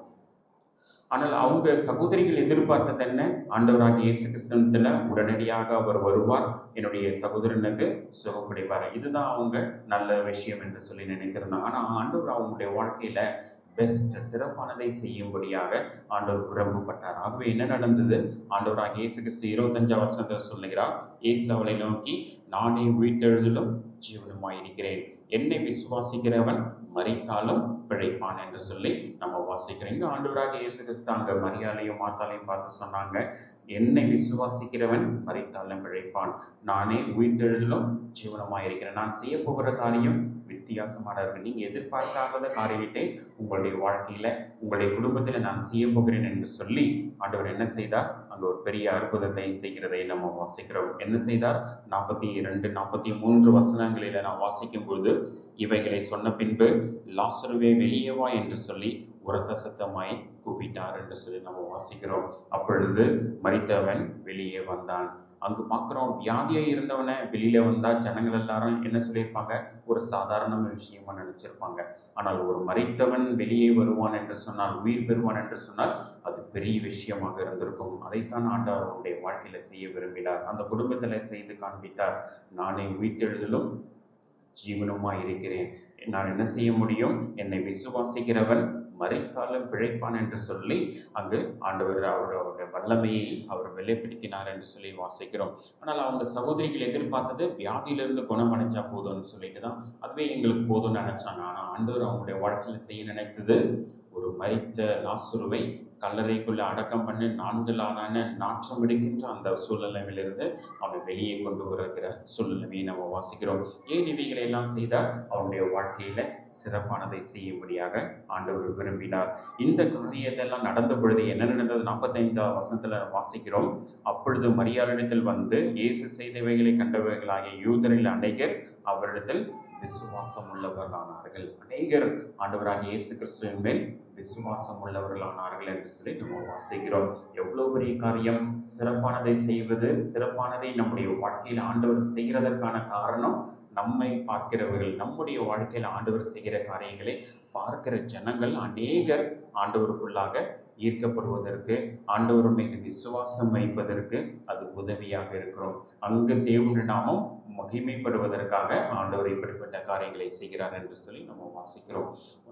ஆனால் அவங்க சகோதரிகள் எதிர்பார்த்தது என்ன, ஆண்டவராகிய இயேசு கிறிஸ்துவில உடனடியாக அவர் வருவார், என்னுடைய சகோதரனுக்கு சுகம் கிடைப்பார், இதுதான் அவங்க நல்ல விஷயம் என்று சொல்லி நினைத்திருந்தாங்க. ஆனால் ஆண்டவர் அவங்களுடைய வாழ்க்கையில பெஸ்ட் சிறப்பானதை செய்யும்படியாக ஆண்டவர் விரும்பப்பட்டார். ஆகவே என்ன நடந்தது, ஆண்டவராகிய இயேசு கிறிஸ்து 25ஆம் வசனத்தில் சொல்லுகிறார், இயேசு அவளை நோக்கி, நானே உயிர்த்தெழுதலும் ஜீவனுமாயிருக்கிறேன், என்னை விசுவாசிக்கிறவன் மரித்தாலும் பிழைப்பான் என்று சொல்லி நம்ம வாசிக்கிறோம். இங்கே ஆண்டவராகிய இயேசு கிறிஸ்து அங்கே மரியாளையும் மார்த்தாளையும் பார்த்து சொன்னாங்க, என்னை விசுவாசிக்கிறவன் மரித்தாலும் பிழைப்பான், நானே உயிர்த்தெழுதலும் ஜீவனமாயிருக்கிறேன், நான் செய்ய போகிற காரியம் வித்தியாசமான இருக்கு, நீங்கள் எதிர்பார்க்காத காரியத்தை உங்களுடைய வாழ்க்கையில் உங்களுடைய குடும்பத்தில் நான் செய்ய போகிறேன் என்று சொல்லி ஆண்டவர் என்ன செய்தார், அங்கே ஒரு பெரிய அற்புதத்தை செய்கிறதை நம்ம வாசிக்கிறோம். என்ன செய்தார், 42, 43 வசனங்களில் நான் வாசிக்கும் பொழுது, இவைகளை சொன்ன பின்பு லாசருவே வெளியே வா என்று சொல்லி உரத்த சத்தமாய் கூப்பிட்டார் என்று சொல்லி நம்ம வாசிக்கிறோம். அப்பொழுது மரித்தவன் வெளியே வந்தான். அங்கு பார்க்குறோம், வியாதியாக இருந்தவனை வெளியில வந்தால் ஜனங்கள் எல்லாரும் என்ன சொல்லியிருப்பாங்க, ஒரு சாதாரண விஷயமா நினைச்சிருப்பாங்க. ஆனால் ஒரு மரித்தவன் வெளியே வருவான் என்று சொன்னால், உயிர் பெறுவான் என்று சொன்னால் அது பெரிய விஷயமாக இருந்திருக்கும். அதைத்தான் ஆண்டவர் அவருடைய வாழ்க்கையில செய்ய விரும்பினார், அந்த குடும்பத்தில் செய்து காண்பித்தார். நானே உயிர்த்தெழுதலும் ஜீவனுமாய் இருக்கிறேன். நான் என்ன செய்ய முடியும்? என்னை விசுவாசிக்கிறவன் மரித்தாலும் பிழைப்பான் என்று சொல்லி அங்கு ஆண்டவர் அவருடைய வல்லமையை அவர் வெளிப்படுத்தினார் என்று சொல்லி வாசிக்கிறோம். ஆனால் அவங்க சகோதரிகள் எதிர்பார்த்தது வியாதியிலிருந்து குணமடைஞ்சா போதும்னு சொல்லிட்டு தான் அதுவே எங்களுக்கு போதும்னு நினைச்சாங்க. ஆனால் ஆண்டவர் அவங்களுடைய வாழ்க்கையில் செய்ய நினைத்தது ஒரு மரித்த லாசருவை கல்லறைக்குள்ள அடக்கம் பண்ணி 4 நாளான நாற்றம் எடுக்கின்ற அந்த சூழ்நிலையிலிருந்து அவனை வெளியே கொண்டு வருகிற சூழ்நிலையை நம்ம வாசிக்கிறோம். ஏன் இவைகளை எல்லாம் செய்தால் அவனுடைய வாழ்க்கையில சிறப்பானதை செய்யும்படியாக ஆண்டவர் விரும்பினார். இந்த காரியத்தெல்லாம் நடந்த பொழுது என்ன நடந்தது? 45ஆம் வசனத்துல வாசிக்கிறோம். அப்பொழுது மரியாளிடத்தில் வந்து இயேசு செய்தவைகளை கண்டவைகளாகிய யூதரில் அநேகர் அவரிடத்தில் விசுவாசம் உள்ளவர்களானார்கள். அநேகர் ஆண்டவராகிய இயேசு கிறிஸ்துவின் மேல் விசுவாசம் உள்ளவர்களானார்கள் என்று சொல்லி நம்ம வாசிக்கிறோம். எவ்வளவு பெரிய காரியம்! சிறப்பானதை செய்வது, சிறப்பானதை நம்முடைய வாழ்க்கையில் ஆண்டவர் செய்கிறதற்கான காரணம் நம்மை பார்க்கிறவர்கள், நம்முடைய வாழ்க்கையில் ஆண்டவர் செய்கிற காரியங்களை பார்க்கிற ஜனங்கள் அநேகர் ஆண்டவருக்குள்ளாக ஈர்க்கப்படுவதற்கு, ஆண்டவர் மீது விசுவாசம் வைப்பதற்கு அது உதவியாக இருக்கிறோம். அங்கு தேவனுடைய நாமம் மகிமைப்படுவதற்காக ஆண்டவர் இப்படிப்பட்ட காரியங்களை செய்கிறார் என்று சொல்லி நம்ம வாசிக்கிறோம்.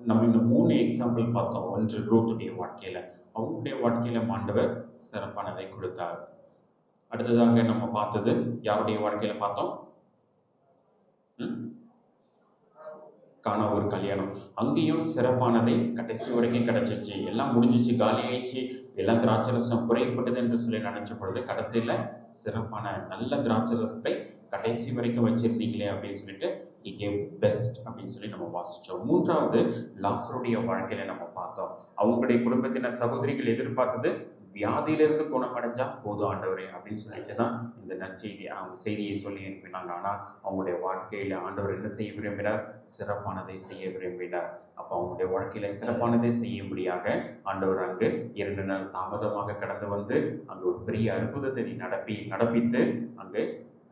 நம்ம இந்த 3 எக்ஸாம்பிள் பார்த்தோம். ஒன்று ரூத்துடைய வாழ்க்கையில, அவங்களுடைய வாழ்க்கையில ஆண்டவர் சிறப்பானதை கொடுத்தார். அடுத்ததாக நம்ம பார்த்தது யாருடைய வாழ்க்கையில பார்த்தோம்? காணா ஒரு கல்யாணம். அங்கேயும் சிறப்பானதை கடைசி வரைக்கும் கிடைச்சிச்சு. எல்லாம் முடிஞ்சிச்சு, காலி ஆயிடுச்சு, எல்லாம் திராட்சரசம் குறைப்பட்டது என்று சொல்லி நினைச்ச பொழுது கடைசியில சிறப்பான நல்ல திராட்சரசத்தை கடைசி வரைக்கும் வச்சிருந்தீங்களே அப்படின்னு சொல்லிட்டு he gave best அப்படின்னு சொல்லி நம்ம வாசிச்சோம். 3வது லாசருடைய வாழ்க்கையில நம்ம பார்த்தோம். அவங்களுடைய குடும்பத்தினர் சகோதரிகள் எதிர்பார்த்தது வியாதியிலிருந்து குணமடைஞ்சா போதும் ஆண்டவரே அப்படின்னு சொல்லிட்டு தான் இந்த நற்செய்தி அவங்க செய்தியை சொல்லி அனுப்பினாங்க. ஆனால் அவங்களுடைய வாழ்க்கையில் ஆண்டவர் என்ன செய்ய விரும்பினார்? சிறப்பானதை செய்ய விரும்பினார். அப்போ அவங்களுடைய வாழ்க்கையில சிறப்பானதை செய்யும்படியாக ஆண்டவர் அங்கு 2 நாள் தாமதமாக கடந்து வந்து அங்கு ஒரு பெரிய அற்புதத்தை நடப்பித்து அங்கு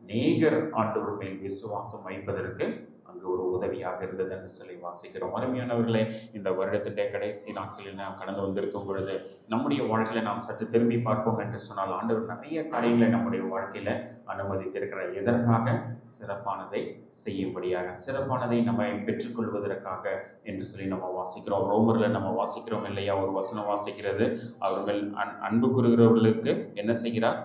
அநேகர் ஆண்டவர் மேல் விசுவாசம் வைப்பதற்கு அங்கு ஒரு உதவியாக இருந்தது என்று சொல்லி வாசிக்கிறோம். அருமையானவர்களே, இந்த வருடத்தினுடைய கடைசி நாட்களில் நாம் கடந்து வந்திருக்கும் பொழுது நம்முடைய வாழ்க்கையில நாம் சற்று திரும்பி பார்ப்போம் என்று சொன்னால் ஆண்டவர் நிறைய காரியங்களை நம்முடைய வாழ்க்கையில அனுமதித்திருக்கிறார். எதற்காக? சிறப்பானதை செய்யும்படியாக, சிறப்பானதை நம்ம பெற்றுக்கொள்வதற்காக என்று சொல்லி நம்ம வாசிக்கிறோம். ரோமர்ல நம்ம வாசிக்கிறோம் இல்லையா? ஒரு வசனம் வாசிக்கிறது, அவர்கள் அன்பு கூறுகிறவர்களுக்கு என்ன செய்கிறார்?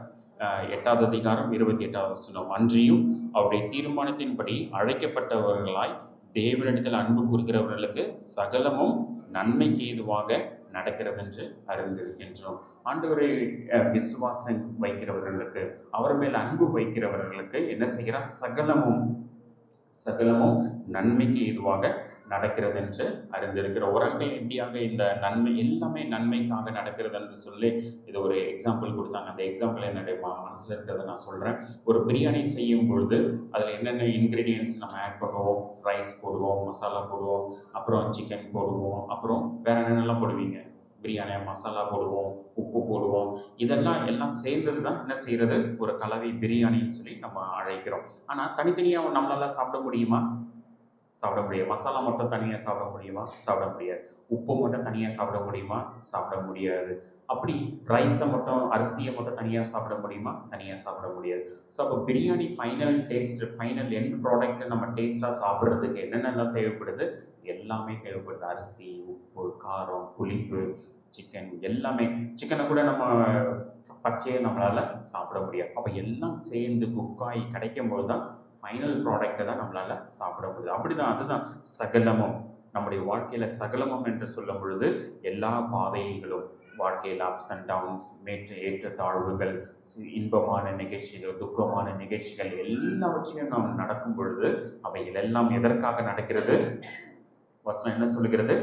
8வது அதிகாரம் 28வது வசனம். அன்றியும் அவருடைய தீர்மானத்தின்படி அழைக்கப்பட்டவர்களாய் தேவனிடத்தில் அன்பு கூறுகிறவர்களுக்கு சகலமும் நன்மைக்கு ஏதுவாக நடக்கிறது என்று அறிந்திருக்கின்றோம். ஆண்டவரை விசுவாசம் வைக்கிறவர்களுக்கு, அவர் மேல் அன்பு வைக்கிறவர்களுக்கு என்ன செய்கிறார்? சகலமும் நன்மைக்கு ஏதுவாக நடக்கிறது என்று அறிந்திருக்கிற உரங்கள் இப்படியாக இந்த நன்மை எல்லாமே நன்மைக்காக நடக்கிறது என்று சொல்லி இது ஒரு எக்ஸாம்பிள் கொடுத்தாங்க. அந்த எக்ஸாம்பிள் என்னுடைய மனசில் இருக்கிறத நான் சொல்கிறேன். ஒரு பிரியாணி செய்யும் பொழுது அதில் என்னென்ன இன்க்ரீடியன்ட்ஸ் நம்ம ஆட் பண்ணுவோம்? ரைஸ் போடுவோம், மசாலா போடுவோம், அப்புறம் சிக்கன் போடுவோம், அப்புறம் வேறு என்னென்னலாம் போடுவீங்க? பிரியாணி மசாலா போடுவோம், உப்பு போடுவோம். எல்லாம் சேர்ந்தது தான் என்ன செய்கிறது? ஒரு கலவை பிரியாணின்னு சொல்லி நம்ம அழைக்கிறோம். ஆனால் தனித்தனியாக நம்மளால சாப்பிட முடியுமா? சாப்பிட முடியாது. மசாலா மட்டும் தனியாக சாப்பிட முடியுமா? சாப்பிட முடியாது. உப்பு மட்டும் தனியாக சாப்பிட முடியுமா? சாப்பிட முடியாது. அப்படி ரைஸை மட்டும், அரிசியை மட்டும் தனியாக சாப்பிட முடியுமா? தனியாக சாப்பிட முடியாது. ஸோ அப்போ biryani final taste, final end ப்ராடக்ட்டை நம்ம டேஸ்ட்டாக சாப்பிட்றதுக்கு என்னென்னலாம் தேவைப்படுது? எல்லாமே தேவைப்படுது. அரிசி, உப்பு, காரம், புளிப்பு, சிக்கன், எல்லாமே. சிக்கனை கூட நம்ம பச்சையை நம்மளால் சாப்பிட முடியாது. அப்போ எல்லாம் சேர்ந்து குக்காகி கிடைக்கும் போது தான் ஃபைனல் ப்ராடக்டை தான் நம்மளால் சாப்பிட முடியுது. அப்படிதான், அதுதான் சகலமும். நம்முடைய வாழ்க்கையில் சகலமும் என்று சொல்லும் பொழுது எல்லா பாதைகளும், வாழ்க்கையில் அப்ஸ் அண்ட் டவுன்ஸ், ஏற்ற தாழ்வுகள், இன்பமான நிகழ்ச்சிகள், துக்கமான நிகழ்ச்சிகள் எல்லாவற்றையும் நாம் நடக்கும் பொழுது அவைகள் எல்லாம் எதற்காக நடக்கிறது? வசனம் என்ன சொல்லுகிறது?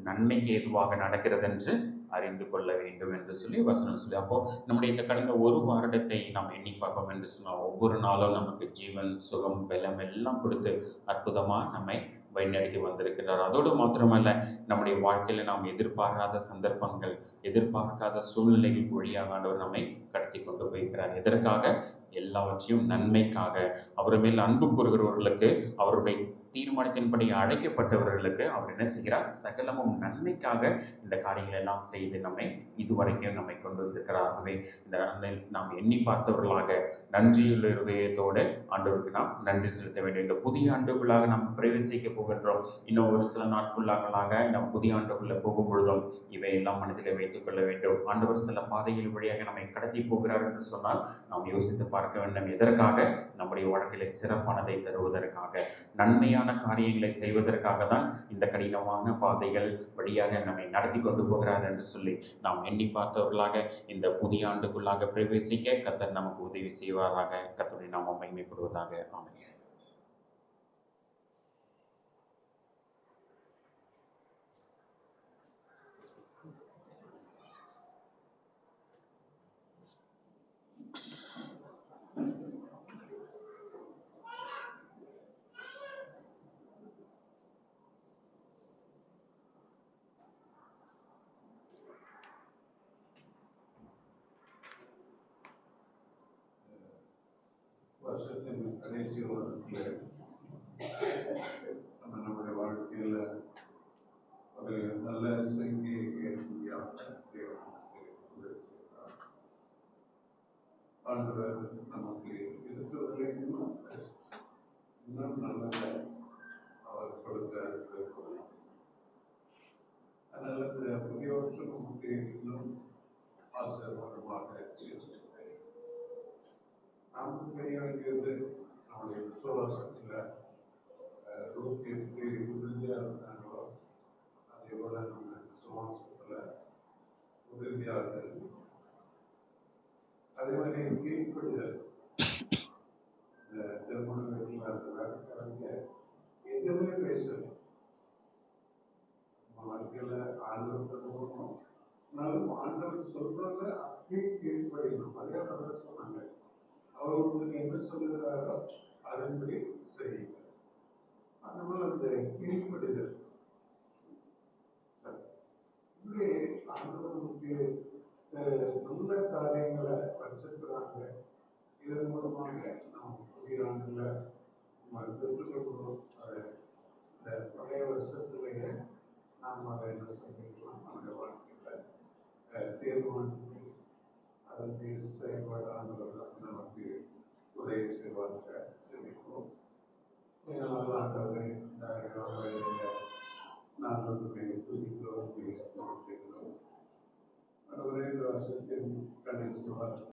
நன்மைக்கு ஏதுவாக நடக்கிறது என்று அறிந்து கொள்ள வேண்டும் என்று சொல்லி வசனம் சொல்லி. அப்போ நம்முடைய இந்த கடந்த ஒரு வருடத்தை நாம் எண்ணி பார்ப்போம் என்று சொன்னால் ஒவ்வொரு நாளும் நமக்கு ஜீவன், சுகம், பலம் எல்லாம் கொடுத்து அற்புதமாக நம்மை வழிநடத்தி வந்திருக்கிறார். அதோடு மாத்திரமல்ல, நம்முடைய வாழ்க்கையில் நாம் எதிர்பார்க்காத சந்தர்ப்பங்கள், எதிர்பார்க்காத சூழ்நிலைகள் வழியாக ஆண்டவர் நம்மை கடத்தி கொண்டு போயிருக்கிறார். எதற்காக? எல்லாவற்றையும் நன்மைக்காக. அவர் மேல் அன்பு கூறுகிறவர்களுக்கு அவருடைய தீர்மானத்தின்படி அழைக்கப்பட்டவர்களுக்கு அவர் என்ன செய்கிறார்? சகலமும் நன்மைக்காக இந்த காரியங்கள் எல்லாம் செய்து இதுவரைக்கும் நம்மை கொண்டு வந்திருக்கிறாகவே இந்த நாம் எண்ணி பார்த்தவர்களாக நன்றியுள்ள இருதயத்தோடு ஆண்டவருக்கு நாம் நன்றி செலுத்த வேண்டும். இந்த புதிய ஆண்டுக்குள்ளாக நாம் பிரவேசிக்க போகின்றோம். இன்னும் ஒரு சில நாட்குள்ளாகலாக நாம் புதிய ஆண்டுக்குள்ளே போகும் பொழுதும் இவை எல்லாம் மனதிலே வைத்துக் கொள்ள வேண்டும். ஆண்டவர் சில பாதைகள் வழியாக நம்மை கடத்தி போகிறார் என்று சொன்னால் நாம் யோசித்து பார்க்க வேண்டும். எதற்காக? நம்முடைய வாழ்க்கையில சிறப்பானதை தருவதற்காக, நன்மையான காரியங்களை செய்வதற்காக தான் இந்த கடினமான பாதைகள் வழியாக நம்மை நடத்தி கொண்டு போகிறார் என்று சொல்லி நாம் எண்ணி பார்த்தவர்களாக இந்த புதிய ஆண்டுக்குள்ளாக பிரவேசிக்க கர்த்தர் நமக்கு உதவி செய்வாராக. கர்த்தருடைய நாமம் மகிமைப்படுவதாக. ஆமென். வருஷத்தின் கடைசி வாரத்தில் நம்முடைய வாழ்க்கையில் ஒரு நல்ல செய்தியை கேட்கும்படியாக தேவனுக்கு உதவி செய்கிறார். ஆண்டவர் நமக்கு இருக்கிறவர்களையும் இன்னும் நல்லதை அவர் கொடுக்க இருக்கிறார். அதனால இந்த புதிய வருஷம் நமக்கு இன்னும் ஆசீர்வாதமாக இருக்கிறது. நாம் செய்ய வேண்டியது நம்முடைய விசுவாசத்தில் ரூட் எப்படி உறுதியாக இருந்தாங்களோ அதே போல நம்ம விசுவாசத்தில் உறுதியாக இருக்கணும். அதே மாதிரி கீழ்ப்படுதல். இந்த திருமண வீட்டில் அந்த வேலைக்காரங்க எதுவுமே பேசலை. நம்ம வாழ்க்கையில் ஆண்டவர்கிட்ட போகணும். ஆனாலும் ஆண்டவர் சொல்றத அப்படியே கீழ்ப்படியணும். அதே அவர் சொன்னாங்க, அவர் உங்களுக்கு என்ன சொல்லுகிறாரோ அதன்படி செய்யுங்க. அதனால அந்த கீழ்ப்படிதல் இப்படி ஆண்டவர் நமக்கு நல்ல காரியங்களை வச்சிருக்கிறாங்க. இதன் மூலமாக நாம் புதிய ஆண்டுல நம்ம பெற்றுக்கொள்கிறோம். அதை இந்த பழைய வருஷத்துலேயே நாம் அதை என்ன செஞ்சுக்கலாம், நம்முடைய வாழ்க்கையில் தீர்மானம் அதற்கு செயல்பட ஆண்டவர் நமக்கு உதவி செய்வாங்க. ஜெபிப்போம். ஆண்டவரை நாங்கள் துதிக்கிறோம், பேசுகிறோம். வருஷத்தின் கடைசி வாரம்